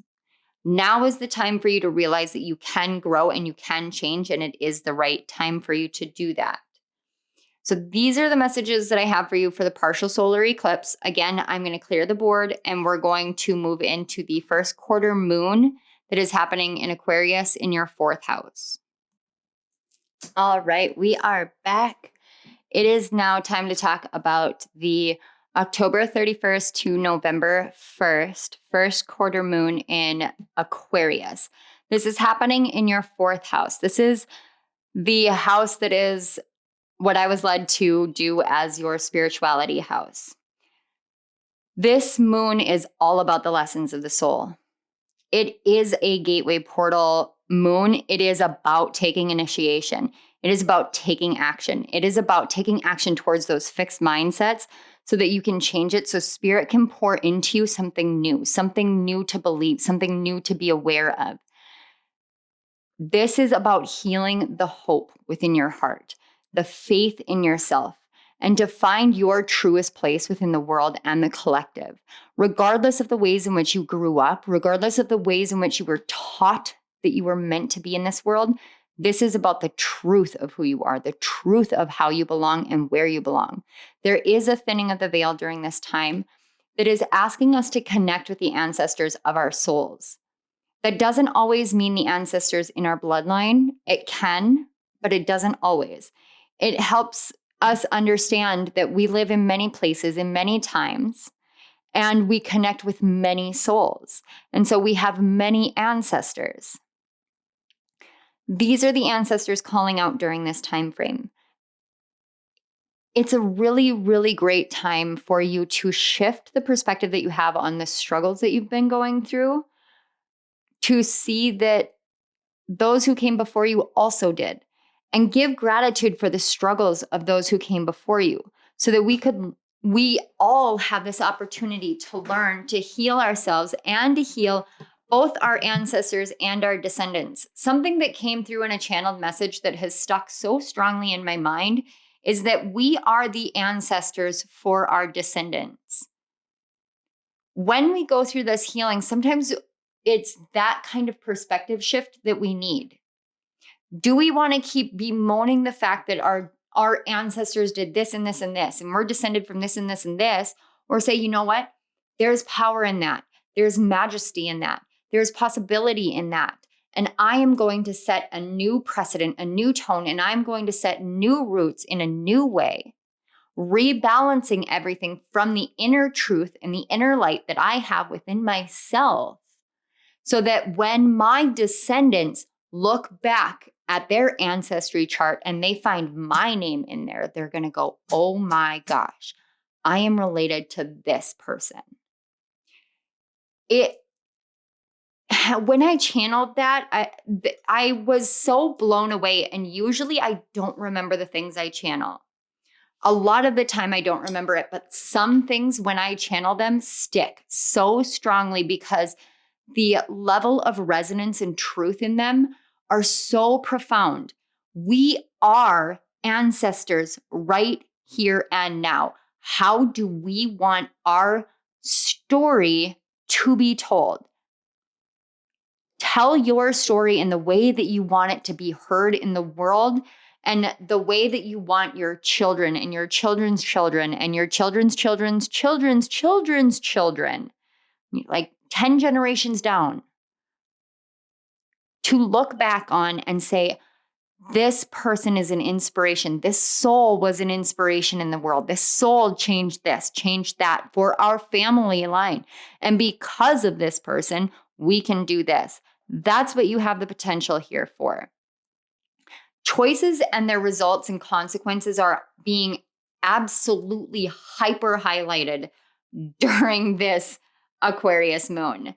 Now is the time for you to realize that you can grow and you can change, and it is the right time for you to do that. So these are the messages that I have for you for the partial solar eclipse. Again, I'm going to clear the board and we're going to move into the first quarter moon that is happening in Aquarius in your 4th house. All right, we are back. it is now time to talk about the October 31st to November 1st, first quarter moon in Aquarius. This is happening in your 4th house. This is the house that is what I was led to do as your spirituality house. This moon is all about the lessons of the soul. It is a gateway portal moon. It is about taking initiation. It is about taking action. It is about taking action towards those fixed mindsets so that you can change it, so spirit can pour into you something new to believe, something new to be aware of. This is about healing the hope within your heart, the faith in yourself, and to find your truest place within the world and the collective, regardless of the ways in which you grew up, regardless of the ways in which you were taught that you were meant to be in this world. This is about the truth of who you are, the truth of how you belong and where you belong. There is a thinning of the veil during this time that is asking us to connect with the ancestors of our souls. That doesn't always mean the ancestors in our bloodline. It can, but it doesn't always. It helps us understand that we live in many places, in many times, and we connect with many souls. And so we have many ancestors. These are the ancestors calling out during this time frame. It's a really, really great time for you to shift the perspective that you have on the struggles that you've been going through, to see that those who came before you also did, and give gratitude for the struggles of those who came before you, so that we all have this opportunity to learn to heal ourselves and to heal both our ancestors and our descendants. Something that came through in a channeled message that has stuck so strongly in my mind is that we are the ancestors for our descendants. When we go through this healing, sometimes it's that kind of perspective shift that we need. Do we want to keep bemoaning the fact that our ancestors did this and this and this, and we're descended from this and this and this, or say, you know what? There's power in that. There's majesty in that. There's possibility in that. And I am going to set a new precedent, a new tone, and I'm going to set new roots in a new way, rebalancing everything from the inner truth and the inner light that I have within myself, so that when my descendants look back at their ancestry chart and they find my name in there, they're going to go, oh my gosh, I am related to this person. When I channeled that, I was so blown away. And usually I don't remember the things I channel. A lot of the time I don't remember it, but some things when I channel them stick so strongly because the level of resonance and truth in them are so profound. We are ancestors right here and now. How do we want our story to be told? Tell your story in the way that you want it to be heard in the world, and the way that you want your children and your children's children and your children's children's children's children's children, like 10 generations down, to look back on and say, this person is an inspiration. This soul was an inspiration in the world. This soul changed this, changed that for our family line. And because of this person, we can do this. That's what you have the potential here for. Choices and their results and consequences are being absolutely hyper highlighted during this Aquarius moon.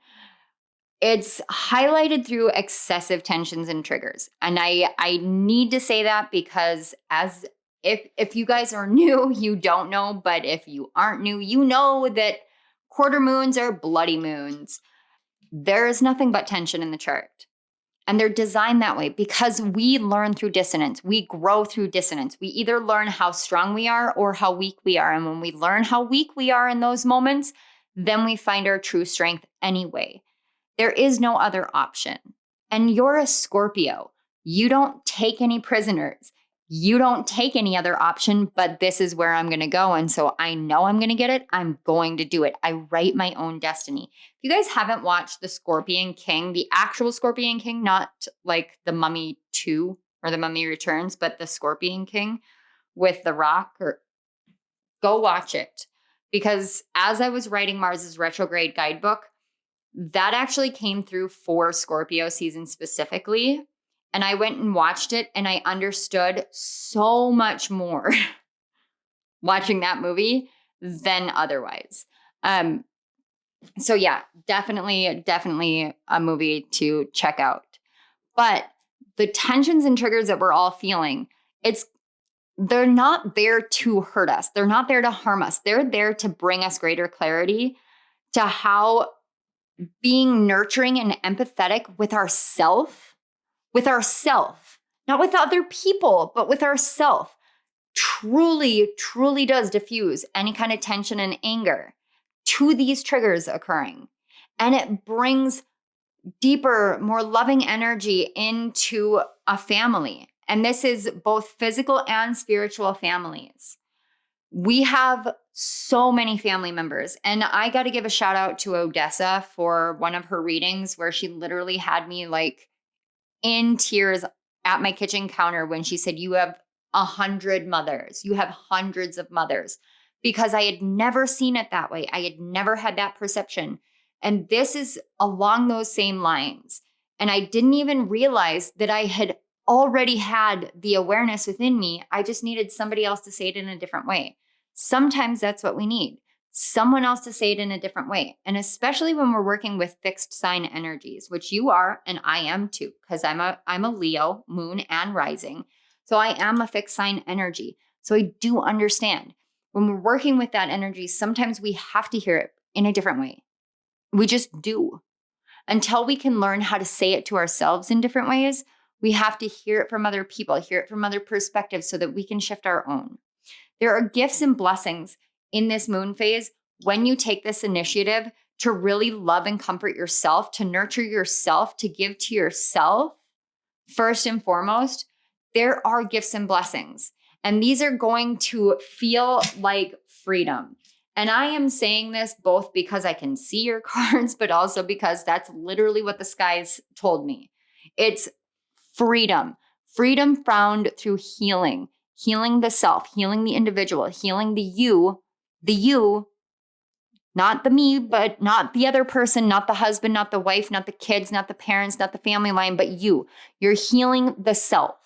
It's highlighted through excessive tensions and triggers. And I need to say that because if you guys are new, you don't know. But if you aren't new, you know that quarter moons are bloody moons. There is nothing but tension in the chart. And they're designed that way because we learn through dissonance. We grow through dissonance. We either learn how strong we are or how weak we are. And when we learn how weak we are in those moments, then we find our true strength anyway. There is no other option. And you're a Scorpio. You don't take any prisoners. You don't take any other option, but this is where I'm going to go. And so I know I'm going to get it. I'm going to do it. I write my own destiny. If you guys haven't watched The Scorpion King, the actual Scorpion King, not like The Mummy 2 or The Mummy Returns, but The Scorpion King, with The Rock, or go watch it. Because as I was writing Mars's retrograde guidebook, that actually came through for Scorpio season specifically. And I went and watched it and I understood so much more watching that movie than otherwise. So yeah, definitely a movie to check out. But the tensions and triggers that we're all feeling, they're not there to hurt us. They're not there to harm us. They're there to bring us greater clarity to how being nurturing and empathetic with ourself, not with other people, but with ourself, truly, truly does diffuse any kind of tension and anger to these triggers occurring. And it brings deeper, more loving energy into a family. And this is both physical and spiritual families. We have so many family members. And I got to give a shout out to Odessa for one of her readings where she literally had me like in tears at my kitchen counter when she said, you have 100 mothers. You have hundreds of mothers. Because I had never seen it that way. I had never had that perception. And this is along those same lines. And I didn't even realize that I had already had the awareness within me. I just needed somebody else to say it in a different way. Sometimes that's what we need. Someone else to say it in a different way. And especially when we're working with fixed sign energies, which you are, and I am too, because I'm a Leo, moon and rising. So I am a fixed sign energy. So I do understand. When we're working with that energy, sometimes we have to hear it in a different way. We just do. Until we can learn how to say it to ourselves in different ways, we have to hear it from other people, hear it from other perspectives so that we can shift our own. There are gifts and blessings in this moon phase when you take this initiative to really love and comfort yourself, to nurture yourself, to give to yourself. First and foremost, there are gifts and blessings. And these are going to feel like freedom. And I am saying this both because I can see your cards, but also because that's literally what the skies told me. It's freedom. Freedom found through healing the self, healing the individual, healing the you, not the me, but not the other person, not the husband, not the wife, not the kids, not the parents, not the family line, but you. You're healing the self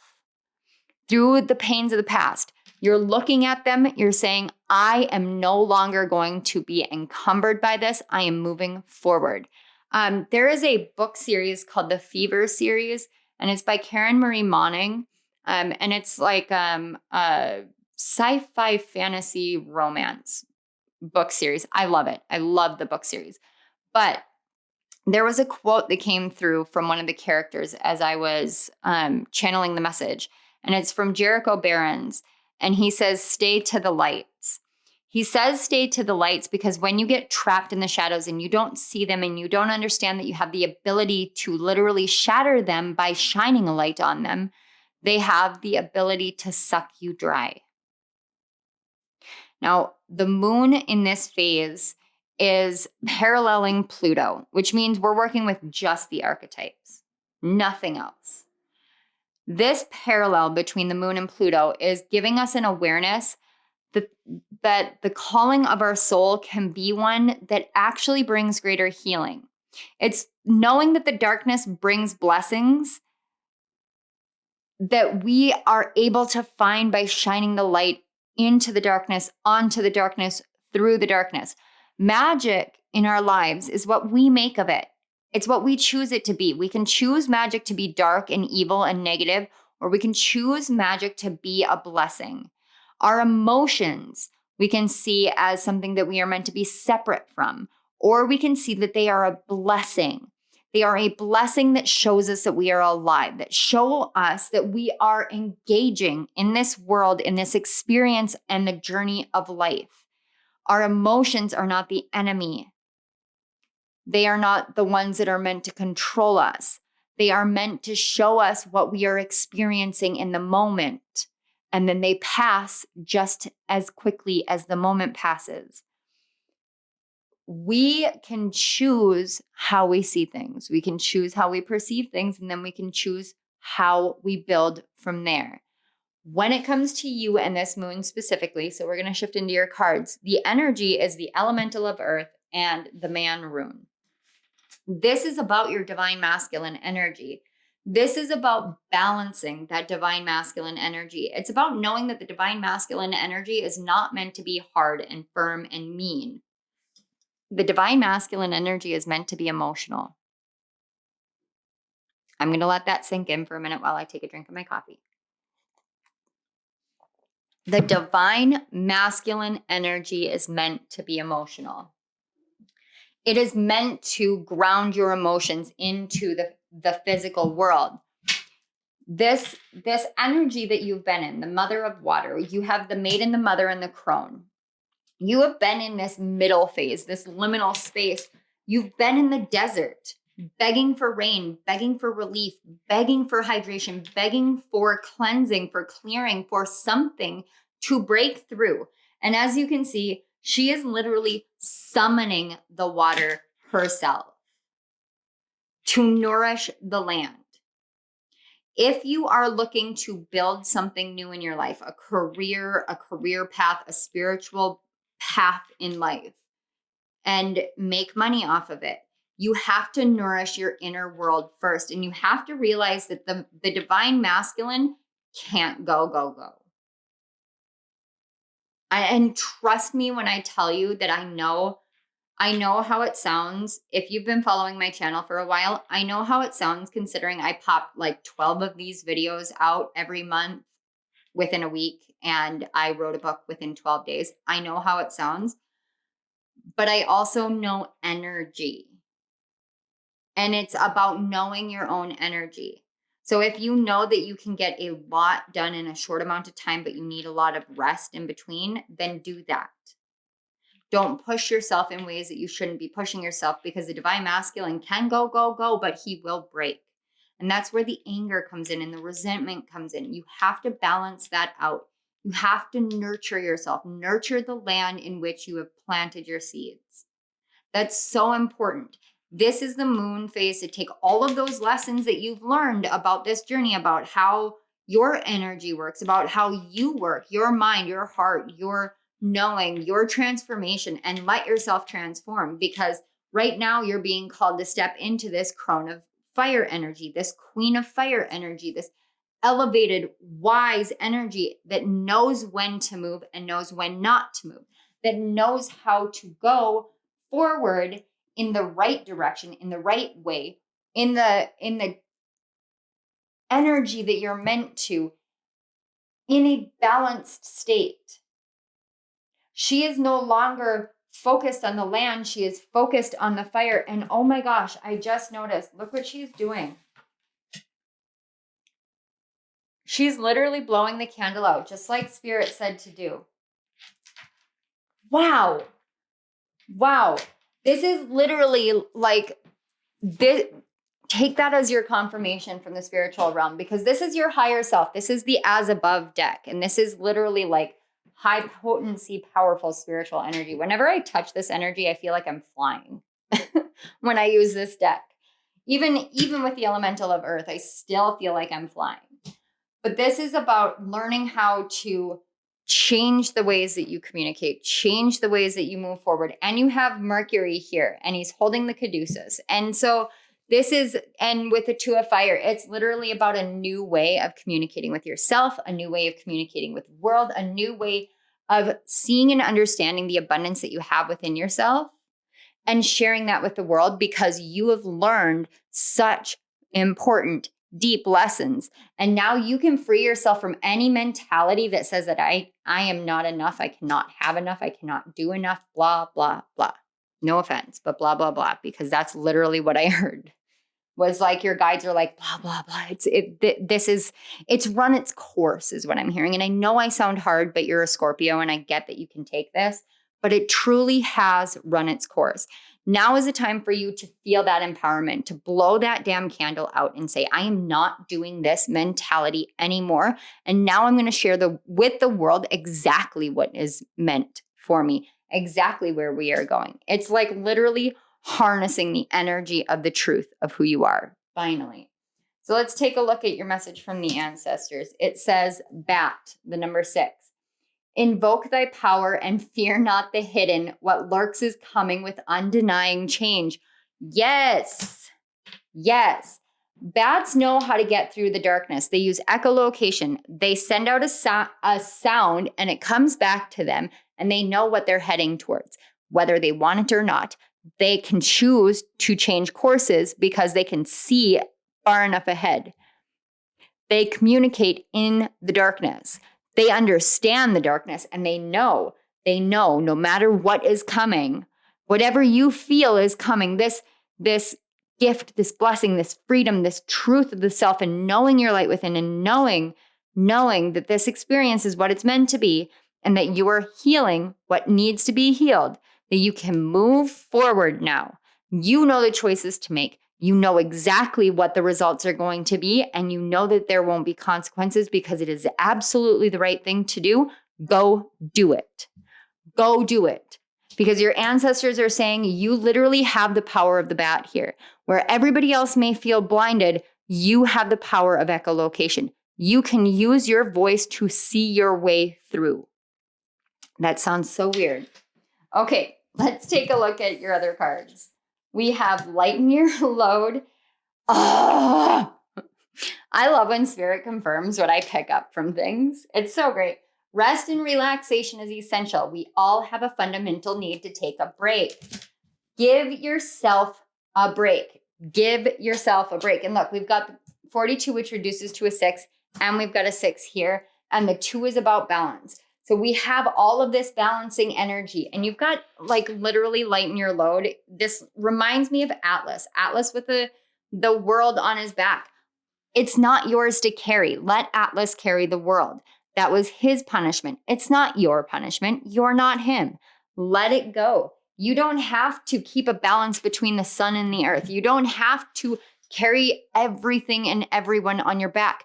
through the pains of the past. You're looking at them. You're saying, I am no longer going to be encumbered by this. I am moving forward. There is a book series called the Fever series, and it's by Karen Marie Moning. And it's like a sci-fi fantasy romance book series. I love it. I love the book series. But there was a quote that came through from one of the characters as I was channeling the message. And it's from Jericho Barons. And he says, stay to the lights. He says, stay to the lights because when you get trapped in the shadows and you don't see them and you don't understand that you have the ability to literally shatter them by shining a light on them, they have the ability to suck you dry. Now, the moon in this phase is paralleling Pluto, which means we're working with just the archetypes, nothing else. This parallel between the moon and Pluto is giving us an awareness that the calling of our soul can be one that actually brings greater healing. It's knowing that the darkness brings blessings that we are able to find by shining the light into the darkness, onto the darkness, through the darkness. Magic in our lives is what we make of it. It's what we choose it to be. We can choose magic to be dark and evil and negative, or we can choose magic to be a blessing. Our emotions, we can see as something that we are meant to be separate from, or we can see that they are a blessing. They are a blessing that shows us that we are alive, that show us that we are engaging in this world, in this experience and the journey of life. Our emotions are not the enemy. They are not the ones that are meant to control us. They are meant to show us what we are experiencing in the moment. And then they pass just as quickly as the moment passes. We can choose how we see things. We can choose how we perceive things, and then we can choose how we build from there. When it comes to you and this moon specifically, so we're going to shift into your cards, the energy is the elemental of earth and the man rune. This is about your divine masculine energy. This is about balancing that divine masculine energy. It's about knowing that the divine masculine energy is not meant to be hard and firm and mean. The divine masculine energy is meant to be emotional. I'm going to let that sink in for a minute while I take a drink of my coffee. The divine masculine energy is meant to be emotional. It is meant to ground your emotions into the physical world. This energy that you've been in, the mother of water, you have the maiden, the mother, and the crone. You have been in this middle phase, this liminal space. You've been in the desert, begging for rain, begging for relief, begging for hydration, begging for cleansing, for clearing, for something to break through. And as you can see, she is literally summoning the water herself to nourish the land. If you are looking to build something new in your life, a career path, a spiritual path in life, and make money off of it, you have to nourish your inner world first. And you have to realize that the divine masculine can't go. And trust me when I tell you that I know how it sounds. If you've been following my channel for a while, I know how it sounds considering I pop like 12 of these videos out every month within a week, and I wrote a book within 12 days. I know how it sounds, but I also know energy. And it's about knowing your own energy. So if you know that you can get a lot done in a short amount of time, but you need a lot of rest in between, then do that. Don't push yourself in ways that you shouldn't be pushing yourself, because the divine masculine can go, but he will break. And that's where the anger comes in and the resentment comes in. You have to balance that out. You have to nurture yourself, nurture the land in which you have planted your seeds. That's so important. This is the moon phase to take all of those lessons that you've learned about this journey, about how your energy works, about how you work, your mind, your heart, your knowing, your transformation, and let yourself transform. Because right now you're being called to step into this crone of fire energy, this queen of fire energy, this elevated, wise energy that knows when to move and knows when not to move, that knows how to go forward in the right direction, in the right way, in the energy that you're meant to, in a balanced state. She is no longer focused on the land. She is focused on the fire. And oh my gosh, I just noticed, look what she's doing. She's literally blowing the candle out, just like Spirit said to do. Wow. This is literally like this. Take that as your confirmation from the spiritual realm, because this is your higher self. This is the as above deck. And this is literally like high potency, powerful spiritual energy. Whenever I touch this energy, I feel like I'm flying when I use this deck. Even with the elemental of earth, I still feel like I'm flying. But this is about learning how to change the ways that you communicate, change the ways that you move forward. And you have Mercury here, and he's holding the caduceus. And so this is, and with the Two of Fire, it's literally about a new way of communicating with yourself, a new way of communicating with the world, a new way of seeing and understanding the abundance that you have within yourself and sharing that with the world, because you have learned such important, deep lessons. And now you can free yourself from any mentality that says that I am not enough, I cannot have enough, I cannot do enough, blah, blah, blah. No offense, but blah, blah, blah, because that's literally what I heard. Was like your guides are like, blah, blah, blah. It's run its course is what I'm hearing. And I know I sound hard, but you're a Scorpio and I get that you can take this, but it truly has run its course. Now is the time for you to feel that empowerment, to blow that damn candle out and say, I am not doing this mentality anymore. And now I'm going to share with the world exactly what is meant for me, exactly where we are going. It's like literally harnessing the energy of the truth of who you are. Finally. So let's take a look at your message from the ancestors. It says bat, the number 6. Invoke thy power and fear not the hidden. What lurks is coming with undenying change. Yes. Yes. Bats know how to get through the darkness. They use echolocation. They send out a sound and it comes back to them and they know what they're heading towards, whether they want it or not. They can choose to change courses because they can see far enough ahead. They communicate in the darkness. They understand the darkness and they know no matter what is coming, whatever you feel is coming, this gift, this blessing, this freedom, this truth of the self, and knowing your light within and knowing that this experience is what it's meant to be and that you are healing what needs to be healed, that you can move forward now. You know the choices to make. You know exactly what the results are going to be, and you know that there won't be consequences because it is absolutely the right thing to do. Go do it. Go do it. Because your ancestors are saying you literally have the power of the bat here. Where everybody else may feel blinded, you have the power of echolocation. You can use your voice to see your way through. That sounds so weird. Okay, let's take a look at your other cards. We have lighten your load. Oh, I love when spirit confirms what I pick up from things. It's so great. Rest and relaxation is essential. We all have a fundamental need to take a break. Give yourself a break. Give yourself a break. And look, we've got 42, which reduces to a 6, and we've got a 6 here. And the 2 is about balance. So we have all of this balancing energy, and you've got like literally lighten your load. This reminds me of Atlas with the world on his back. It's not yours to carry. Let Atlas carry the world. That was his punishment. It's not your punishment. You're not him. Let it go. You don't have to keep a balance between the sun and the earth. You don't have to carry everything and everyone on your back.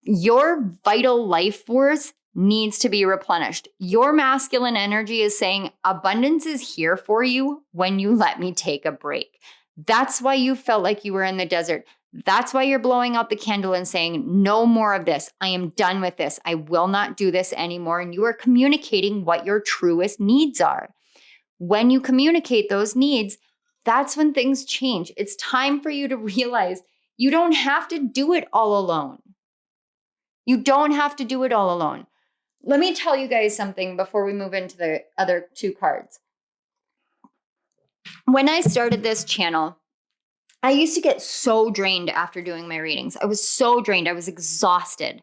Your vital life force needs to be replenished. Your masculine energy is saying abundance is here for you when you let me take a break. That's why you felt like you were in the desert. That's why you're blowing out the candle and saying, no more of this. I am done with this. I will not do this anymore. And you are communicating what your truest needs are. When you communicate those needs, that's when things change. It's time for you to realize you don't have to do it all alone. You don't have to do it all alone. Let me tell you guys something before we move into the other 2 cards. When I started this channel, I used to get so drained after doing my readings. I was so drained. I was exhausted.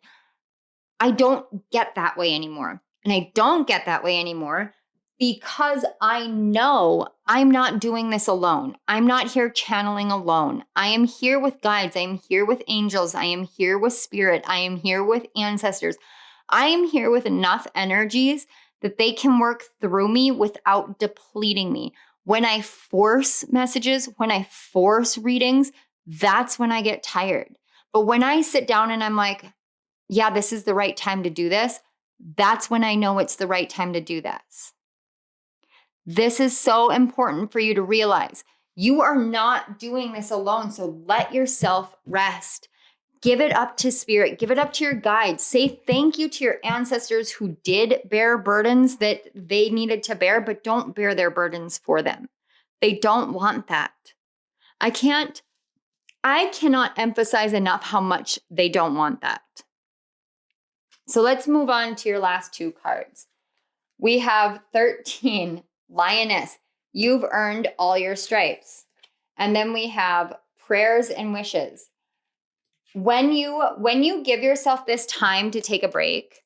I don't get that way anymore. And I don't get that way anymore because I know I'm not doing this alone. I'm not here channeling alone. I am here with guides. I am here with angels. I am here with spirit. I am here with ancestors. I am here with enough energies that they can work through me without depleting me. When I force messages, when I force readings, that's when I get tired. But when I sit down and I'm like, yeah, this is the right time to do this, that's when I know it's the right time to do this. This is so important for you to realize. You are not doing this alone, so let yourself rest. Give it up to spirit. Give it up to your guides. Say thank you to your ancestors who did bear burdens that they needed to bear, but don't bear their burdens for them. They don't want that. I cannot emphasize enough how much they don't want that. So let's move on to your last 2 cards. We have 13, Lioness. You've earned all your stripes. And then we have prayers and wishes. When you give yourself this time to take a break,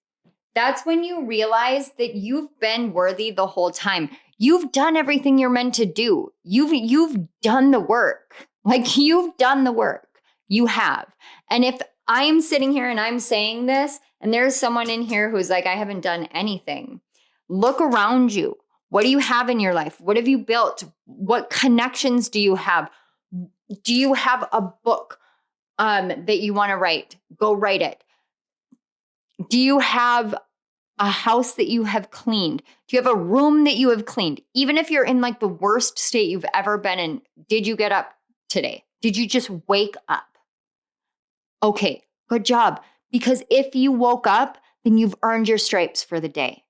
that's when you realize that you've been worthy the whole time. You've done everything you're meant to do. You've done the work. Like you've done the work. You have. And if I am sitting here and I'm saying this, and there's someone in here who's like, I haven't done anything. Look around you. What do you have in your life? What have you built? What connections do you have? Do you have a book that you want to write? Go write it. Do you have a house that you have cleaned? Do you have a room that you have cleaned? Even if you're in like the worst state you've ever been in, did you get up today? Did you just wake up? Okay, good job. Because if you woke up, then you've earned your stripes for the day.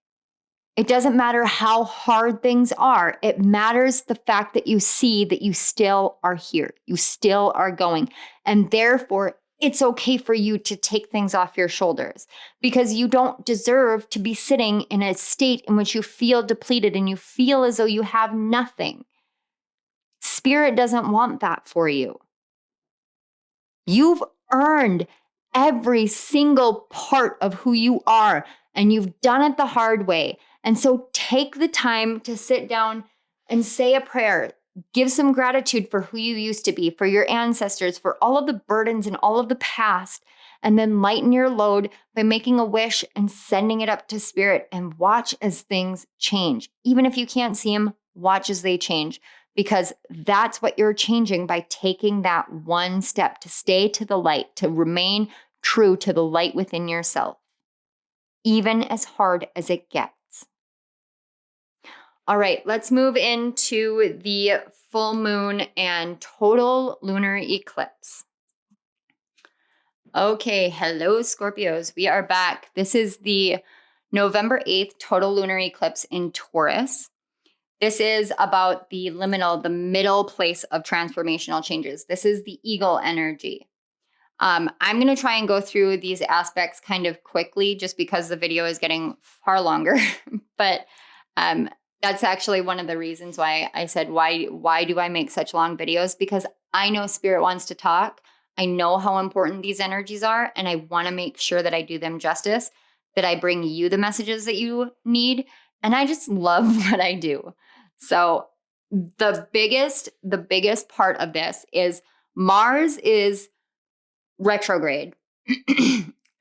It doesn't matter how hard things are. It matters the fact that you see that you still are here. You still are going. And therefore, it's okay for you to take things off your shoulders because you don't deserve to be sitting in a state in which you feel depleted and you feel as though you have nothing. Spirit doesn't want that for you. You've earned every single part of who you are, and you've done it the hard way. And so take the time to sit down and say a prayer. Give some gratitude for who you used to be, for your ancestors, for all of the burdens and all of the past. And then lighten your load by making a wish and sending it up to Spirit, and watch as things change. Even if you can't see them, watch as they change. Because that's what you're changing by taking that one step to stay to the light, to remain true to the light within yourself, even as hard as it gets. All right, let's move into the full moon and total lunar eclipse. Okay, hello Scorpios. We are back. This is the November 8th total lunar eclipse in Taurus. This is about the liminal, the middle place of transformational changes. This is the eagle energy. I'm going to try and go through these aspects kind of quickly just because the video is getting far longer. But that's actually one of the reasons why I said, why do I make such long videos? Because I know Spirit wants to talk. I know how important these energies are, and I want to make sure that I do them justice, that I bring you the messages that you need. And I just love what I do. So the biggest part of this is Mars is retrograde,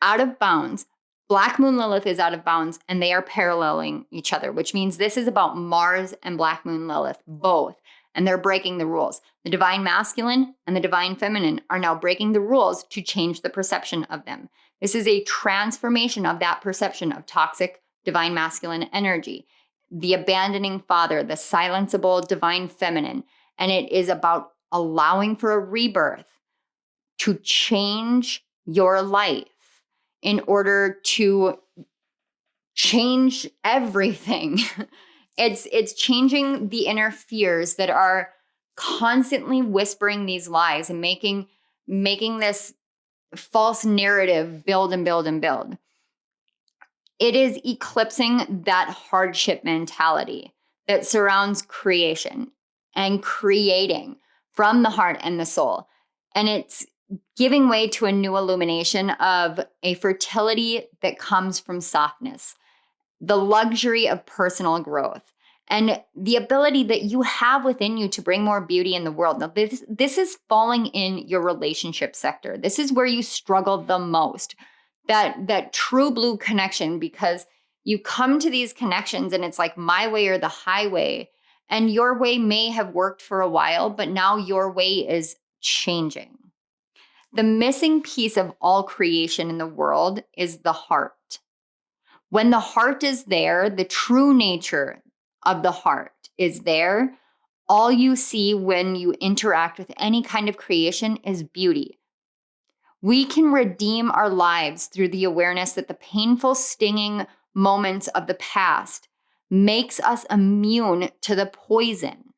out of bounds. Black Moon Lilith is out of bounds, and they are paralleling each other, which means this is about Mars and Black Moon Lilith, both. And they're breaking the rules. The divine masculine and the divine feminine are now breaking the rules to change the perception of them. This is a transformation of that perception of toxic divine masculine energy, the abandoning father, the silenceable divine feminine. And it is about allowing for a rebirth to change your life in order to change everything. It's changing the inner fears that are constantly whispering these lies and making this false narrative build and build and build. It is eclipsing that hardship mentality that surrounds creation and creating from the heart and the soul. And it's giving way to a new illumination of a fertility that comes from softness, the luxury of personal growth, and the ability that you have within you to bring more beauty in the world. Now, this is falling in your relationship sector. This is where you struggle the most, that true blue connection, because you come to these connections and it's like my way or the highway, and your way may have worked for a while, but now your way is changing. The missing piece of all creation in the world is the heart. When the heart is there, the true nature of the heart is there. All you see when you interact with any kind of creation is beauty. We can redeem our lives through the awareness that the painful, stinging moments of the past makes us immune to the poison.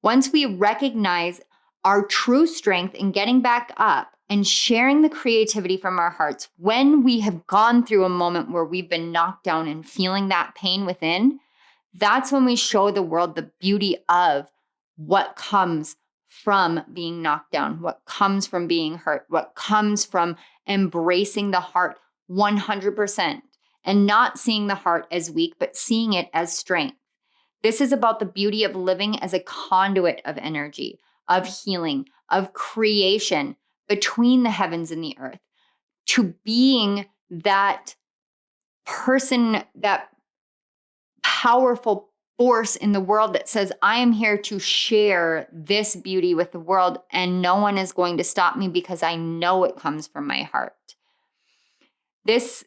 Once we recognize our true strength in getting back up and sharing the creativity from our hearts, when we have gone through a moment where we've been knocked down and feeling that pain within, that's when we show the world the beauty of what comes from being knocked down, what comes from being hurt, what comes from embracing the heart 100% and not seeing the heart as weak, but seeing it as strength. This is about the beauty of living as a conduit of energy, of healing, of creation between the heavens and the earth, to being that person, that powerful force in the world that says, I am here to share this beauty with the world, and no one is going to stop me because I know it comes from my heart. This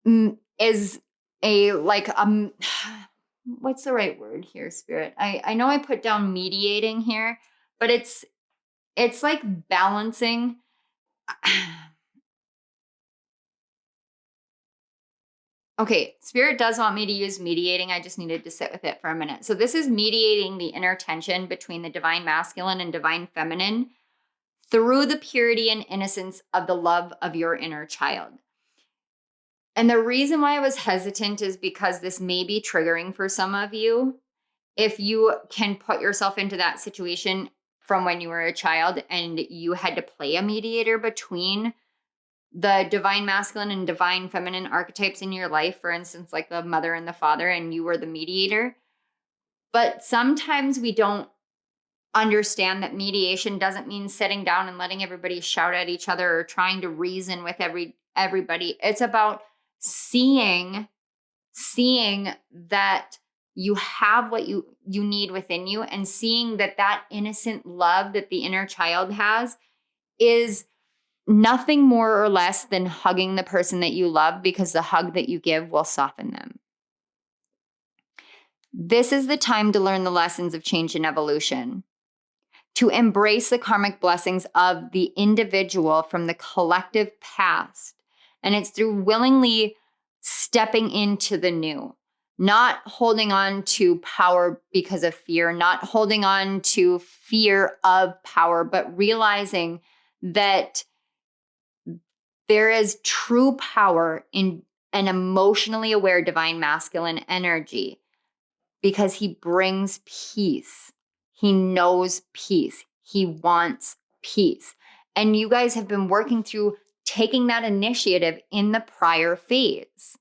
is what's the right word here, Spirit? I know I put down mediating here, but it's like balancing. Okay, Spirit does want me to use mediating. I just needed to sit with it for a minute. So this is mediating the inner tension between the divine masculine and divine feminine through the purity and innocence of the love of your inner child. And the reason why I was hesitant is because this may be triggering for some of you. If you can put yourself into that situation from when you were a child and you had to play a mediator between the divine masculine and divine feminine archetypes in your life, for instance, like the mother and the father, and you were the mediator. But sometimes we don't understand that mediation doesn't mean sitting down and letting everybody shout at each other or trying to reason with everybody. It's about seeing that you have what you need within you, and seeing that innocent love that the inner child has is nothing more or less than hugging the person that you love, because the hug that you give will soften them. This is the time to learn the lessons of change and evolution, to embrace the karmic blessings of the individual from the collective past. And it's through willingly stepping into the new, not holding on to power because of fear, not holding on to fear of power, but realizing that there is true power in an emotionally aware divine masculine energy, because he brings peace. He knows peace. He wants peace. And you guys have been working through taking that initiative in the prior phase.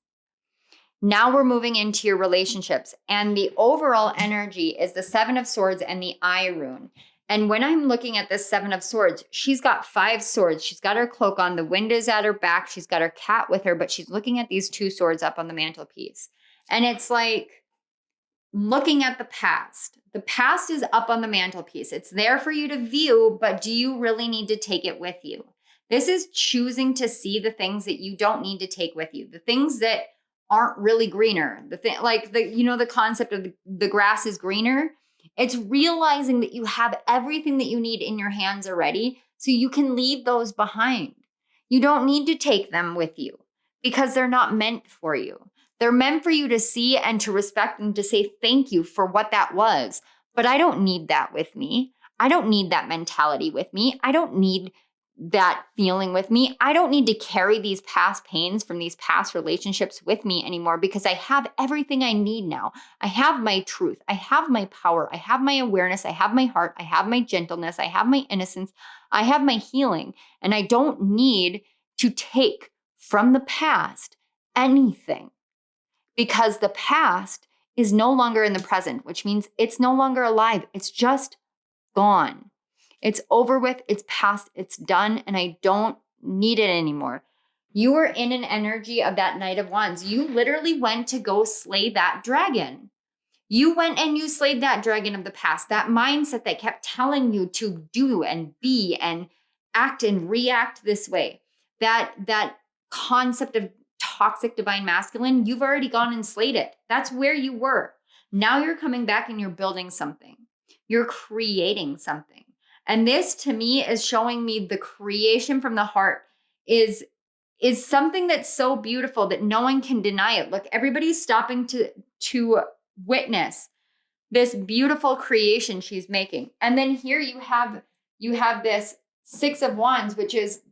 Now we're moving into your relationships, and the overall energy is the Seven of Swords and the Eye rune. And when I'm looking at this Seven of Swords, she's got 5 swords. She's got her cloak on. The wind is at her back. She's got her cat with her, but she's looking at these 2 swords up on the mantelpiece. And it's like looking at the past. The past is up on the mantelpiece. It's there for you to view, but do you really need to take it with you? This is choosing to see the things that you don't need to take with you. The things that aren't really greener. The thing, like the concept of the grass is greener. It's realizing that you have everything that you need in your hands already, so you can leave those behind. You don't need to take them with you because they're not meant for you. They're meant for you to see and to respect and to say thank you for what that was. But I don't need that with me. I don't need that mentality with me. I don't need that feeling with me. I don't need to carry these past pains from these past relationships with me anymore, because I have everything I need now. I have my truth. I have my power. I have my awareness. I have my heart. I have my gentleness. I have my innocence. I have my healing. And I don't need to take from the past anything, because the past is no longer in the present, which means it's no longer alive. It's just gone. It's over with, it's past, it's done, and I don't need it anymore. You were in an energy of that Knight of Wands. You literally went to go slay that dragon. You went and you slayed that dragon of the past, that mindset that kept telling you to do and be and act and react this way. That concept of toxic divine masculine, you've already gone and slayed it. That's where you were. Now you're coming back and you're building something. You're creating something. And this to me is showing me the creation from the heart is something that's so beautiful that no one can deny it. Look, everybody's stopping to witness this beautiful creation she's making. And then here you have this 6 of Wands, which is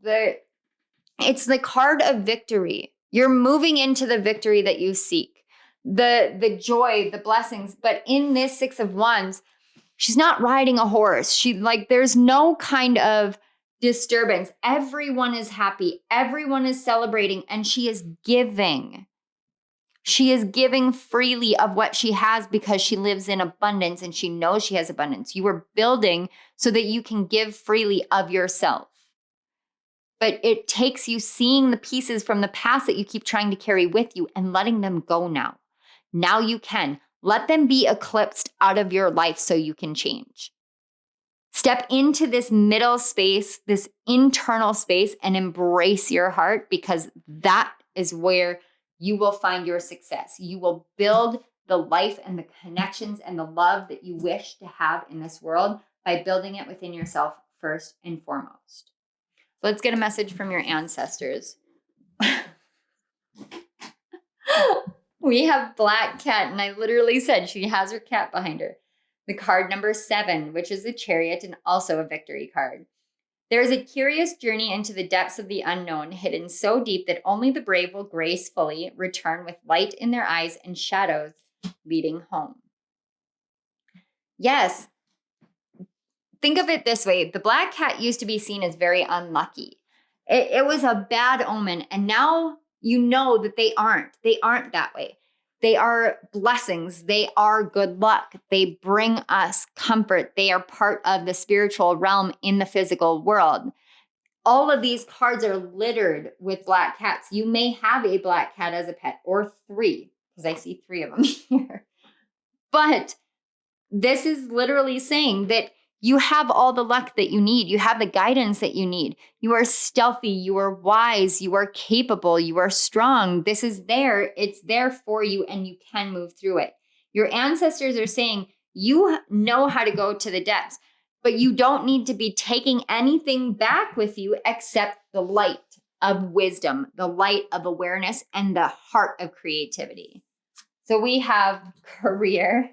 it's the card of victory. You're moving into the victory that you seek, the joy, the blessings. But in this 6 of Wands, she's not riding a horse. There's no kind of disturbance. Everyone is happy. Everyone is celebrating, and she is giving. She is giving freely of what she has because she lives in abundance and she knows she has abundance. You are building so that you can give freely of yourself. But it takes you seeing the pieces from the past that you keep trying to carry with you and letting them go now. Now you can. Let them be eclipsed out of your life so you can change. Step into this middle space, this internal space, and embrace your heart, because that is where you will find your success. You will build the life and the connections and the love that you wish to have in this world by building it within yourself first and foremost. Let's get a message from your ancestors. We have Black Cat, and I literally said she has her cat behind her. The card number 7, which is the Chariot and also a victory card. There is a curious journey into the depths of the unknown, hidden so deep that only the brave will gracefully return with light in their eyes and shadows leading home. Yes, think of it this way. The Black Cat used to be seen as very unlucky. It was a bad omen, and now you know that they aren't. They aren't that way. They are blessings. They are good luck. They bring us comfort. They are part of the spiritual realm in the physical world. All of these cards are littered with black cats. You may have a black cat as a pet, or 3, because I see 3 of them here. But this is literally saying that you have all the luck that you need. You have the guidance that you need. You are stealthy. You are wise. You are capable. You are strong. This is there. It's there for you, and you can move through it. Your ancestors are saying you know how to go to the depths, but you don't need to be taking anything back with you except the light of wisdom, the light of awareness, and the heart of creativity. So we have career.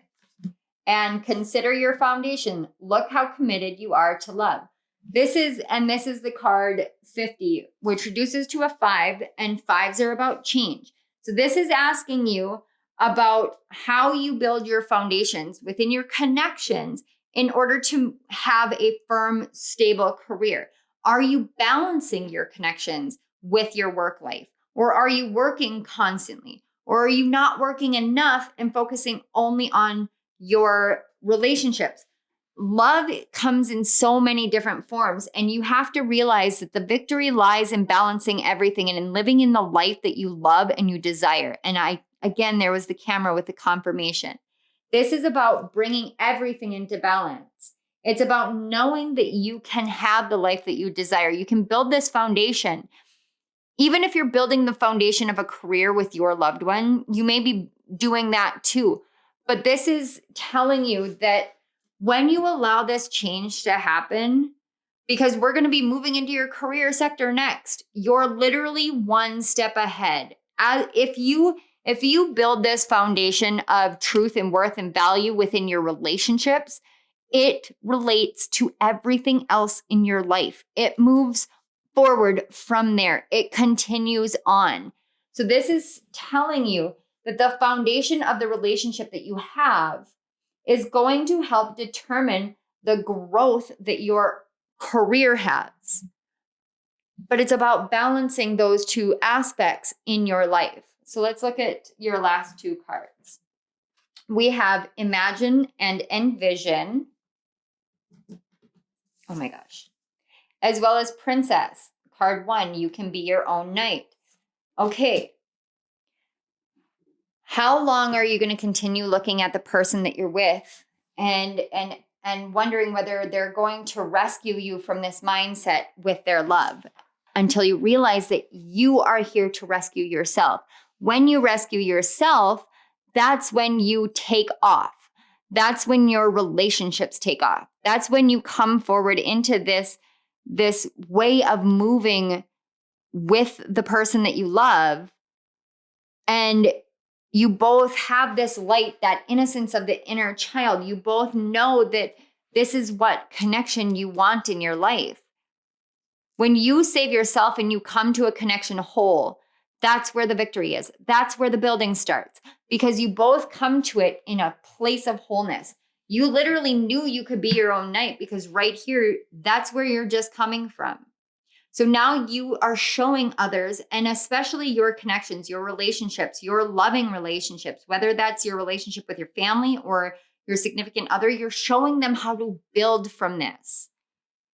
And consider your foundation. Look how committed you are to love. This is the card 50, which reduces to a 5, and 5s are about change. So this is asking you about how you build your foundations within your connections in order to have a firm, stable career. Are you balancing your connections with your work life? Or are you working constantly? Or are you not working enough and focusing only on your relationships? Love comes in so many different forms, and you have to realize that the victory lies in balancing everything and in living in the life that you love and you desire. And again, there was the camera with the confirmation. This is about bringing everything into balance. It's about knowing that you can have the life that you desire. You can build this foundation. Even if you're building the foundation of a career with your loved one, you may be doing that too. But this is telling you that when you allow this change to happen, because we're going to be moving into your career sector next, you're literally one step ahead. If you build this foundation of truth and worth and value within your relationships, it relates to everything else in your life. It moves forward from there. It continues on. So this is telling you that the foundation of the relationship that you have is going to help determine the growth that your career has. But it's about balancing those two aspects in your life. So let's look at your last 2 cards. We have Imagine and Envision. Oh my gosh. As well as Princess. Card 1, you can be your own knight. Okay. How long are you going to continue looking at the person that you're with and wondering whether they're going to rescue you from this mindset with their love until you realize that you are here to rescue yourself? When you rescue yourself, that's when you take off. That's when your relationships take off. That's when you come forward into this way of moving with the person that you love. And you both have this light, that innocence of the inner child. You both know that this is what connection you want in your life. When you save yourself and you come to a connection whole, that's where the victory is. That's where the building starts, because you both come to it in a place of wholeness. You literally knew you could be your own knight, because right here, that's where you're just coming from. So now you are showing others, and especially your connections, your relationships, your loving relationships, whether that's your relationship with your family or your significant other, you're showing them how to build from this.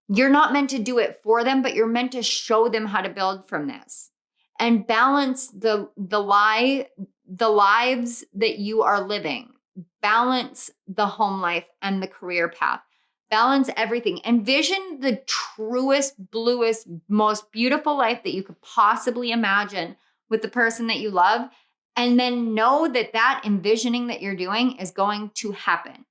You're not meant to do it for them, but you're meant to show them how to build from this and balance the lives that you are living. Balance the home life and the career path. Balance everything. Envision the truest, bluest, most beautiful life that you could possibly imagine with the person that you love. And then know that that envisioning that you're doing is going to happen.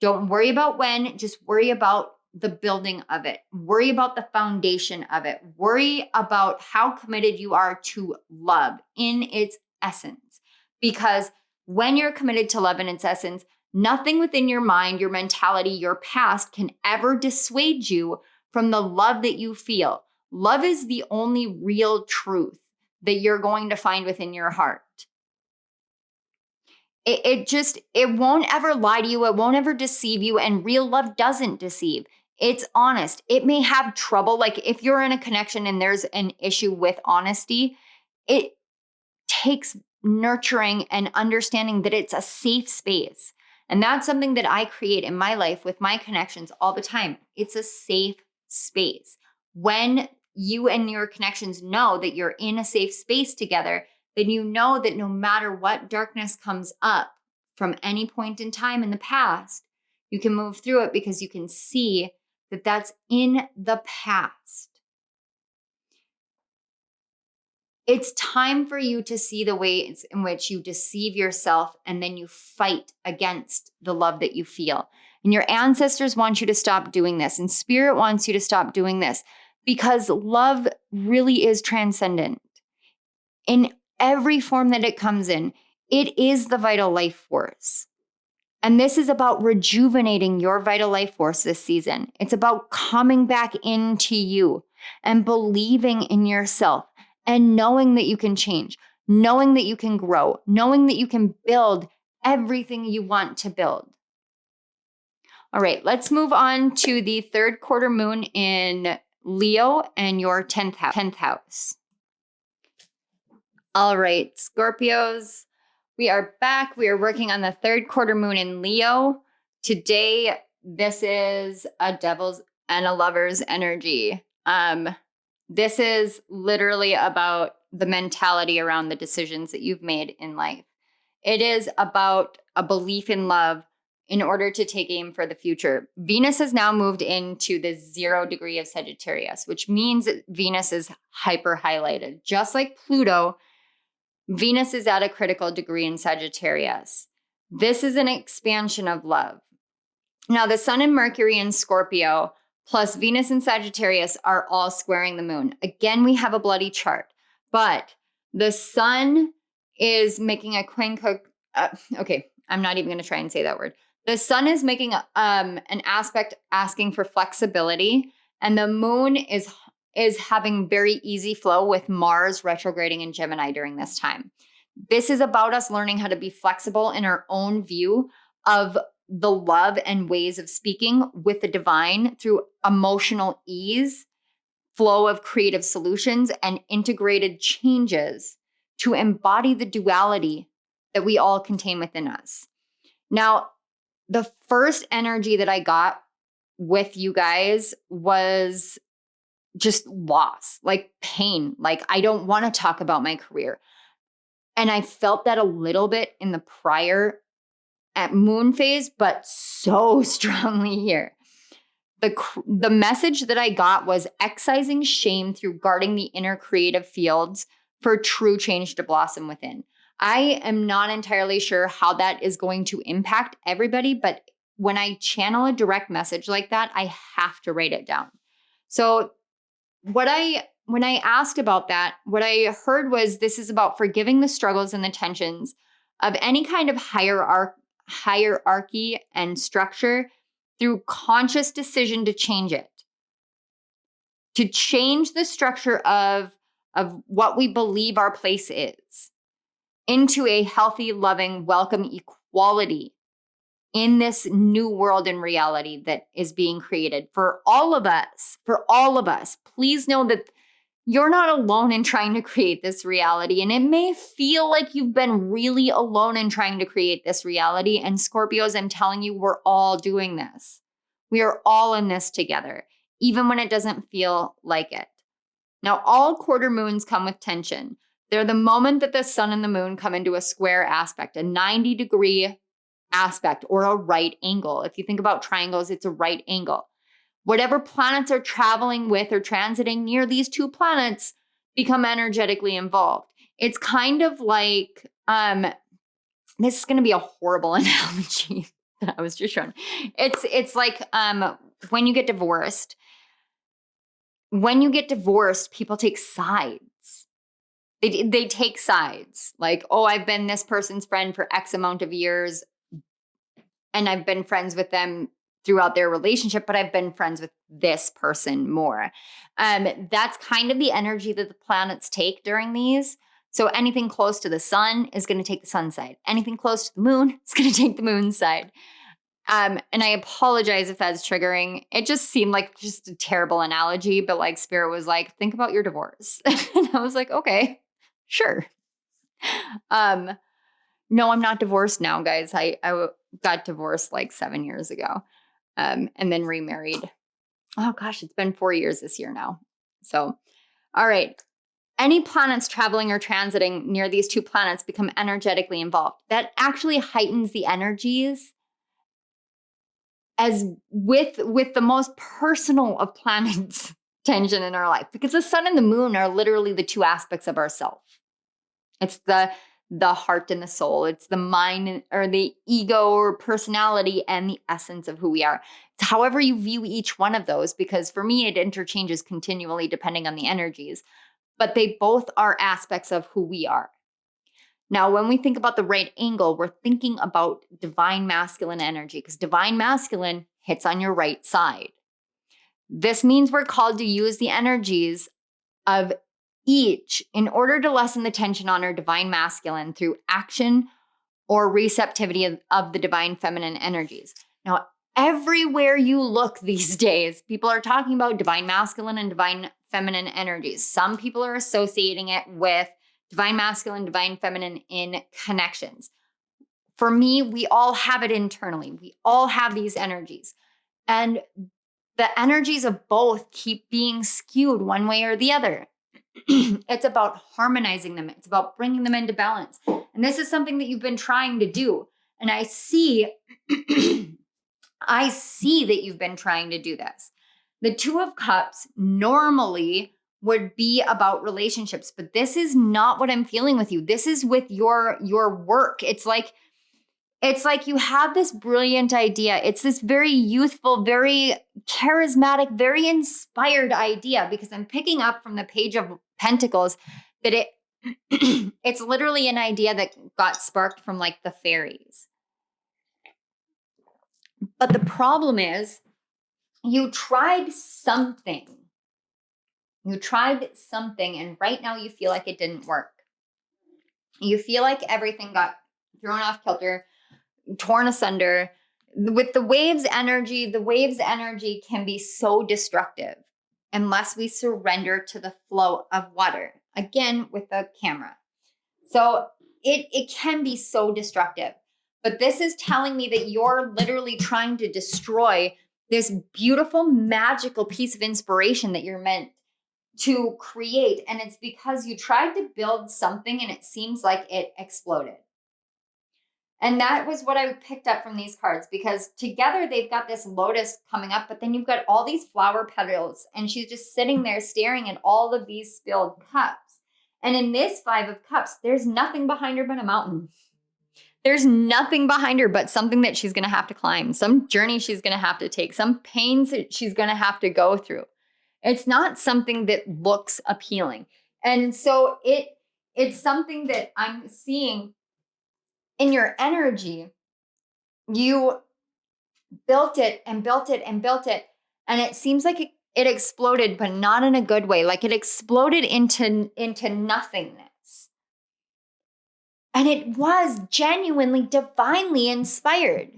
Don't worry about when, just worry about the building of it. Worry about the foundation of it. Worry about how committed you are to love in its essence. Because when you're committed to love in its essence, nothing within your mind, your mentality, your past can ever dissuade you from the love that you feel. Love is the only real truth that you're going to find within your heart. It won't ever lie to you. It won't ever deceive you. And real love doesn't deceive. It's honest. It may have trouble. Like if you're in a connection and there's an issue with honesty, it takes nurturing and understanding that it's a safe space. And that's something that I create in my life with my connections all the time. It's a safe space. When you and your connections know that you're in a safe space together, then you know that no matter what darkness comes up from any point in time in the past, you can move through it because you can see that that's in the past. It's time for you to see the ways in which you deceive yourself and then you fight against the love that you feel. And your ancestors want you to stop doing this, and spirit wants you to stop doing this because love really is transcendent. In every form that it comes in, it is the vital life force. And this is about rejuvenating your vital life force this season. It's about coming back into you and believing in yourself and knowing that you can change, knowing that you can grow, knowing that you can build everything you want to build. All right, let's move on to the third quarter moon in Leo and your 10th house. All right, Scorpios, we are back. We are working on the third quarter moon in Leo. Today, this is a devil's and a lover's energy. This is literally about the mentality around the decisions that you've made in life. It is about a belief in love in order to take aim for the future. Venus has now moved into the 0 degree of Sagittarius, which means that Venus is hyper highlighted. Just like Pluto, Venus is at a critical degree in Sagittarius. This is an expansion of love. Now, the Sun and Mercury in Scorpio plus Venus and Sagittarius are all squaring the moon. Again, we have a bloody chart, but the Sun is making a okay, I'm not even going to try and say that word. The Sun is making an aspect asking for flexibility, and the moon is having very easy flow with Mars retrograding in Gemini during this time. This is about us learning how to be flexible in our own view of the love and ways of speaking with the divine through emotional ease, flow of creative solutions, and integrated changes to embody the duality that we all contain within us. Now, the first energy that I got with you guys was just loss, like pain. Like, I don't want to talk about my career. And I felt that a little bit in the prior at moon phase, but so strongly here. The message that I got was excising shame through guarding the inner creative fields for true change to blossom within. I am not entirely sure how that is going to impact everybody, but when I channel a direct message like that, I have to write it down. So when I asked about that, what I heard was this is about forgiving the struggles and the tensions of any kind of hierarchy and structure through conscious decision to change it. To change the structure of what we believe our place is into a healthy, loving, welcome equality in this new world and reality that is being created for all of us. For all of us, please know that you're not alone in trying to create this reality. And it may feel like you've been really alone in trying to create this reality. And Scorpios, I'm telling you, we're all doing this. We are all in this together, even when it doesn't feel like it. Now, all quarter moons come with tension. They're the moment that the sun and the moon come into a square aspect, a 90-degree aspect or a right angle. If you think about triangles, it's a right angle. Whatever planets are traveling with or transiting near these two planets become energetically involved. It's kind of like, this is going to be a horrible analogy that I was just showing. It's like when you get divorced. When you get divorced, people take sides. They take sides. Like, oh, I've been this person's friend for X amount of years, and I've been friends with them throughout their relationship, but I've been friends with this person more. That's kind of the energy that the planets take during these. So anything close to the sun is going to take the sun side. Anything close to the moon is going to take the moon side. And I apologize if that's triggering. It just seemed like just a terrible analogy, but like Spirit was like, think about your divorce. And I was like, okay, sure. No, I'm not divorced now, guys. I got divorced like 7 years ago, and then remarried. Oh gosh, it's been 4 years this year now. So, all right. Any planets traveling or transiting near these two planets become energetically involved. That actually heightens the energies as with the most personal of planets tension in our life, because the sun and the moon are literally the two aspects of ourself. It's the heart and the soul. It's the mind or the ego or personality and the essence of who we are. It's however you view each one of those, because for me, it interchanges continually depending on the energies, but they both are aspects of who we are. Now, when we think about the right angle, we're thinking about divine masculine energy, because divine masculine hits on your right side. This means we're called to use the energies of each in order to lessen the tension on our divine masculine through action or receptivity of the divine feminine energies. Now, everywhere you look these days, people are talking about divine masculine and divine feminine energies. Some people are associating it with divine masculine, divine feminine in connections. For me, we all have it internally. We all have these energies. And the energies of both keep being skewed one way or the other. It's about harmonizing them. It's about bringing them into balance. And this is something that you've been trying to do. And I see, I see that you've been trying to do this. The Two of Cups normally would be about relationships, but this is not what I'm feeling with you. This is with your work. It's like you have this brilliant idea. It's this very youthful, very charismatic, very inspired idea, because I'm picking up from the Page of Pentacles that it's literally an idea that got sparked from like the fairies. But the problem is you tried something. And right now you feel like it didn't work. You feel like everything got thrown off kilter, torn asunder. With the waves energy can be so destructive unless we surrender to the flow of water. Again, with the camera. So it can be so destructive. But this is telling me that you're literally trying to destroy this beautiful, magical piece of inspiration that you're meant to create. And it's because you tried to build something and it seems like it exploded. And that was what I picked up from these cards, because together they've got this lotus coming up, but then you've got all these flower petals and she's just sitting there staring at all of these spilled cups. And in this Five of Cups, there's nothing behind her but a mountain. There's nothing behind her but something that she's going to have to climb, some journey she's going to have to take, some pains that she's going to have to go through. It's not something that looks appealing. And so it's something that I'm seeing in your energy. You built it and built it and built it. And it seems like it exploded, but not in a good way. Like it exploded into nothingness. And it was genuinely, divinely inspired.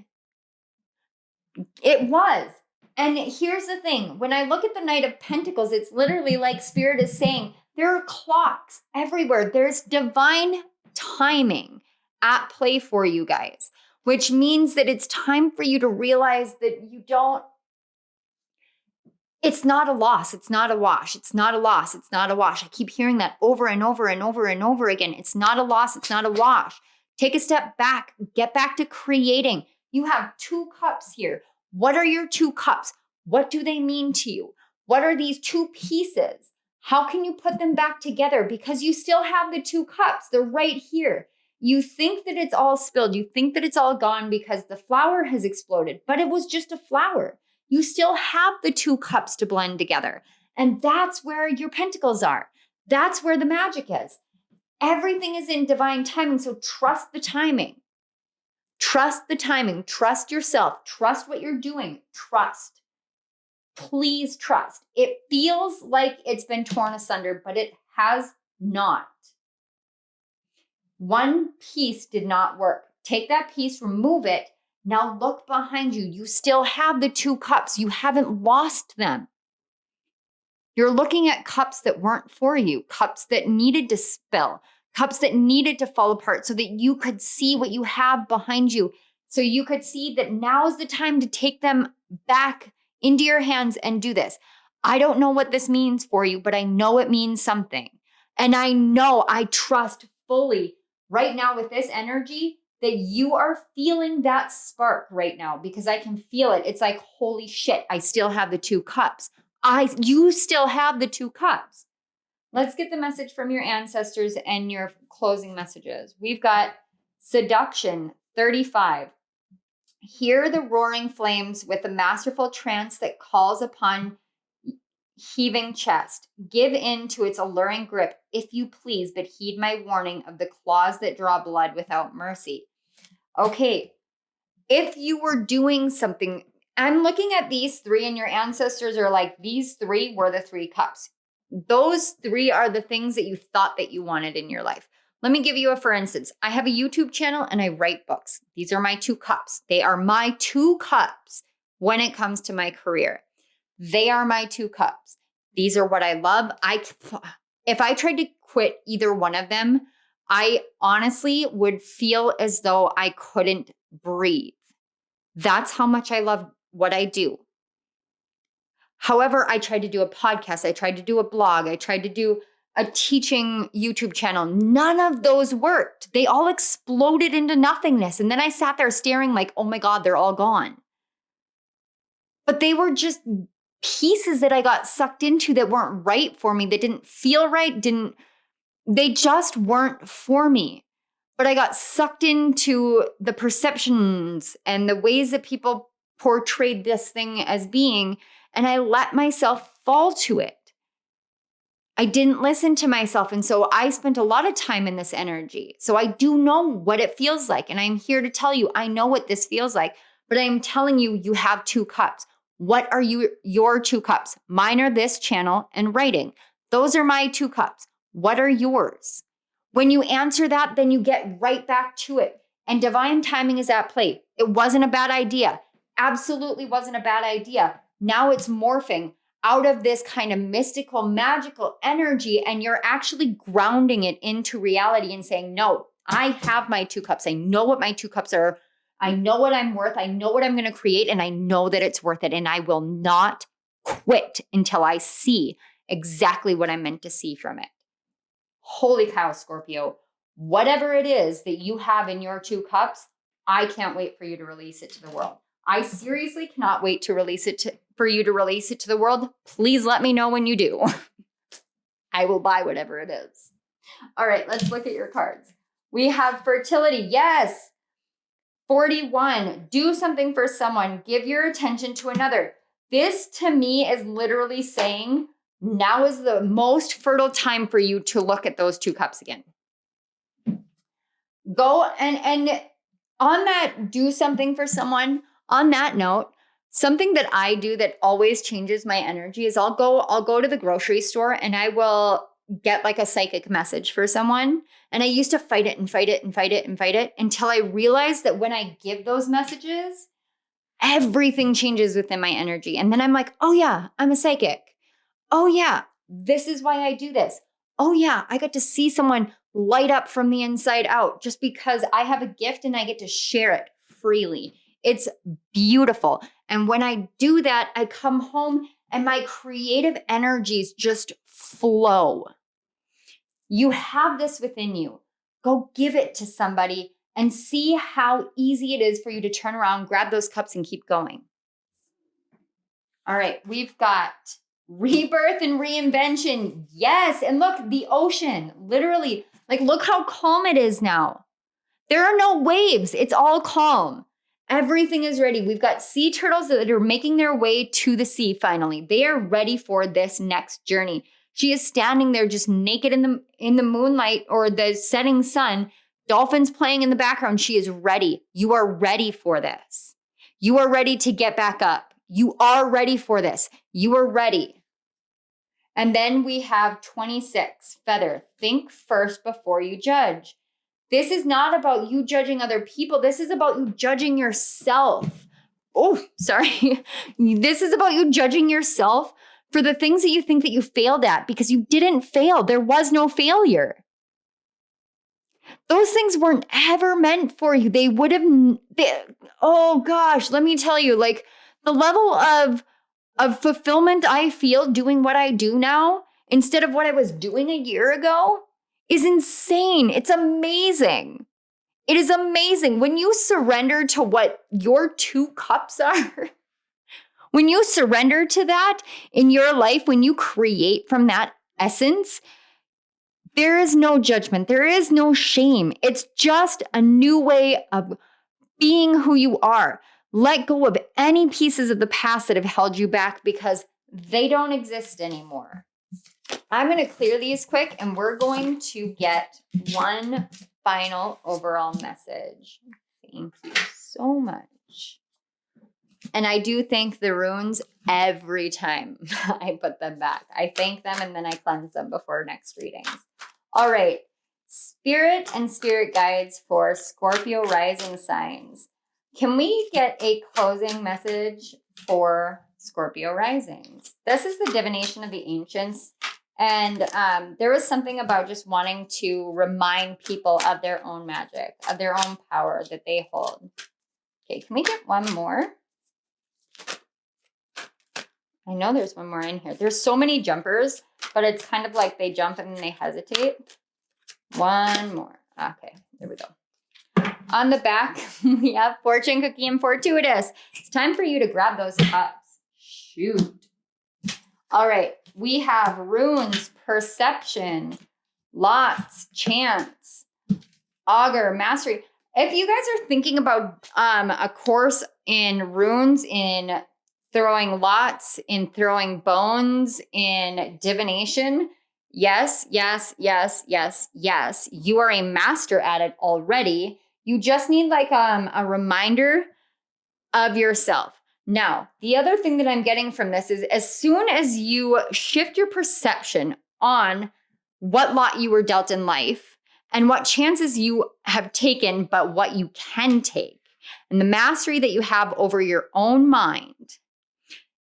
It was. And here's the thing. When I look at the Knight of Pentacles, it's literally like Spirit is saying, there are clocks everywhere. There's divine timing at play for you guys, which means that it's time for you to realize that it's not a loss. It's not a wash. It's not a loss. It's not a wash. I keep hearing that over and over and over and over again. It's not a loss. It's not a wash. Take a step back. Get back to creating. You have two cups here. What are your two cups? What do they mean to you? What are these two pieces? How can you put them back together? Because you still have the two cups. They're right here. You think that it's all spilled. You think that it's all gone because the flower has exploded, but it was just a flower. You still have the two cups to blend together. And that's where your pentacles are. That's where the magic is. Everything is in divine timing. So trust the timing. Trust the timing. Trust yourself. Trust what you're doing. Trust. Please trust. It feels like it's been torn asunder, but it has not. One piece did not work. Take that piece, remove it. Now look behind you. You still have the 2 cups. You haven't lost them. You're looking at cups that weren't for you, cups that needed to spill, cups that needed to fall apart so that you could see what you have behind you. So you could see that now's the time to take them back into your hands and do this. I don't know what this means for you, but I know it means something. And I trust fully right now with this energy that you are feeling that spark right now, because I can feel it. It's like, holy shit, I still have the 2 cups. You still have the 2 cups. Let's get the message from your ancestors and your closing messages. We've got seduction, 35. Hear the roaring flames with a masterful trance that calls upon heaving chest. Give in to its alluring grip, if you please, but heed my warning of the claws that draw blood without mercy. Okay, if you were doing something, I'm looking at these 3 and your ancestors are like, these 3 were the 3 cups. Those 3 are the things that you thought that you wanted in your life. Let me give you a for instance. I have a YouTube channel and I write books. These are my 2 cups. They are my 2 cups when it comes to my career. They are my 2 cups. These are what I love. If I tried to quit either one of them, I honestly would feel as though I couldn't breathe. That's how much I love what I do. However, I tried to do a podcast. I tried to do a blog. I tried to do a teaching YouTube channel. None of those worked. They all exploded into nothingness. And then I sat there staring like, oh my God, they're all gone. But they were just pieces that I got sucked into that weren't right for me, that didn't feel right, they just weren't for me. But I got sucked into the perceptions and the ways that people portrayed this thing as being, and I let myself fall to it. I didn't listen to myself, and so I spent a lot of time in this energy. So I do know what it feels like, and I'm here to tell you, I know what this feels like, but I'm telling you, you have 2 cups. What are your 2 cups? Mine are this channel and writing. Those are my 2 cups. What are yours? When you answer that, then you get right back to it. And divine timing is at play. It wasn't a bad idea. Absolutely wasn't a bad idea. Now it's morphing out of this kind of mystical, magical energy, and you're actually grounding it into reality and saying, no, I have my 2 cups. I know what my 2 cups are. I know what I'm worth. I know what I'm going to create, and I know that it's worth it. And I will not quit until I see exactly what I'm meant to see from it. Holy cow, Scorpio. Whatever it is that you have in your 2 cups, I can't wait for you to release it to the world. I seriously cannot wait to for you to release it to the world. Please let me know when you do. I will buy whatever it is. All right, let's look at your cards. We have fertility. Yes. 41. Do something for someone. Give your attention to another. This to me is literally saying, now is the most fertile time for you to look at those 2 cups again. Go and on that, do something for someone. On that note, something that I do that always changes my energy is I'll go to the grocery store and I will get like a psychic message for someone. And I used to fight it until I realized that when I give those messages, everything changes within my energy. And then I'm like, oh yeah, I'm a psychic. Oh yeah, this is why I do this. Oh yeah, I get to see someone light up from the inside out just because I have a gift and I get to share it freely. It's beautiful. And when I do that, I come home and my creative energies just flow. You have this within you. Go give it to somebody and see how easy it is for you to turn around, grab those cups and keep going. All right, we've got rebirth and reinvention. Yes. And look, the ocean, literally, like, look how calm it is now. There are no waves. It's all calm. Everything is ready. We've got sea turtles that are making their way to the sea finally. They are ready for this next journey. She is standing there just naked in the moonlight or the setting sun, dolphins playing in the background. She is ready. You are ready for this. You are ready to get back up. You are ready for this. You are ready. And then we have 26, feather. Think first before you judge. This is not about you judging other people. This is about you judging yourself. Oh, sorry. This is about you judging yourself for the things that you think that you failed at, because you didn't fail. There was no failure. Those things weren't ever meant for you. They would have, oh gosh, let me tell you, like the level of fulfillment I feel doing what I do now instead of what I was doing a year ago is insane. It's amazing. It is amazing when you surrender to what your 2 cups are. When you surrender to that in your life, when you create from that essence, there is no judgment. There is no shame. It's just a new way of being who you are. Let go of any pieces of the past that have held you back because they don't exist anymore. I'm going to clear these quick and we're going to get one final overall message. Thank you so much. And I do thank the runes every time I put them back. I thank them and then I cleanse them before next readings. All right. Spirit and spirit guides for Scorpio rising signs. Can we get a closing message for Scorpio risings? This is the divination of the ancients. And there was something about just wanting to remind people of their own magic, of their own power that they hold. Okay, can we get one more? I know there's one more in here. There's so many jumpers, but it's kind of like they jump and then they hesitate. One more. Okay, there we go. On the back, we have fortune cookie and fortuitous. It's time for you to grab those cups. Shoot. All right, we have runes, perception, lots, chance, augur, mastery. If you guys are thinking about a course in runes, in throwing lots, in throwing bones, in divination, yes, yes, yes, yes, yes. You are a master at it already. You just need like a reminder of yourself. Now, the other thing that I'm getting from this is as soon as you shift your perception on what lot you were dealt in life and what chances you have taken, but what you can take, and the mastery that you have over your own mind,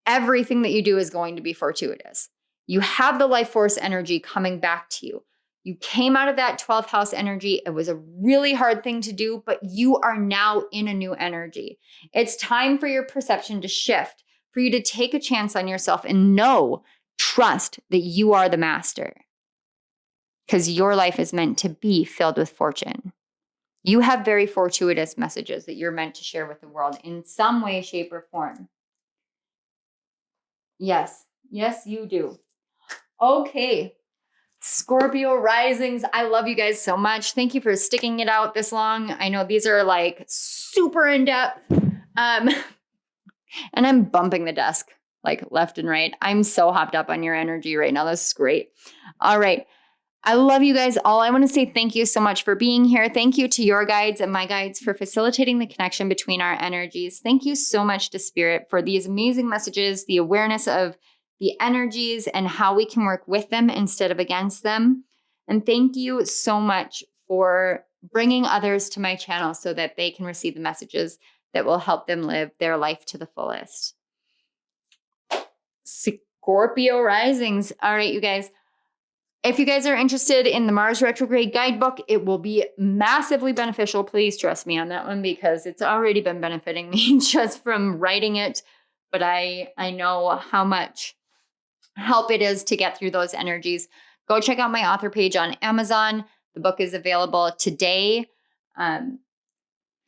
everything that you do is going to be fortuitous. You have the life force energy coming back to you. You came out of that 12th house energy. It was a really hard thing to do, but you are now in a new energy. It's time for your perception to shift, for you to take a chance on yourself and trust that you are the master. Because your life is meant to be filled with fortune. You have very fortuitous messages that you're meant to share with the world in some way, shape, or form. Yes, yes, you do. Okay. Scorpio risings. I love you guys so much. Thank you for sticking it out this long. I know these are like super in depth. And I'm bumping the desk like left and right. I'm so hopped up on your energy right now. This is great. All right. I love you guys all. I want to say thank you so much for being here. Thank you to your guides and my guides for facilitating the connection between our energies. Thank you so much to Spirit for these amazing messages, the awareness of the energies and how we can work with them instead of against them. And thank you so much for bringing others to my channel so that they can receive the messages that will help them live their life to the fullest. Scorpio risings. All right, you guys. If you guys are interested in the Mars retrograde guidebook, it will be massively beneficial. Please trust me on that one because it's already been benefiting me just from writing it. But I know how much help it is to get through those energies. Go check out my author page on Amazon. The book is available today.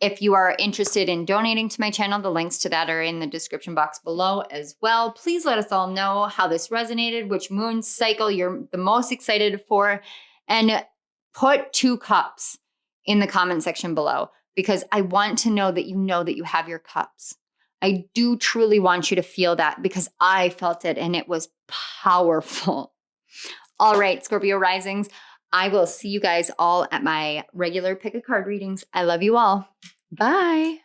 If you are interested in donating to my channel, the links to that are in the description box below as well. Please let us all know how this resonated, which moon cycle you're the most excited for, and put 2 cups in the comment section below because I want to know that you have your cups. I do truly want you to feel that because I felt it and it was powerful. All right, Scorpio risings. I will see you guys all at my regular pick a card readings. I love you all. Bye.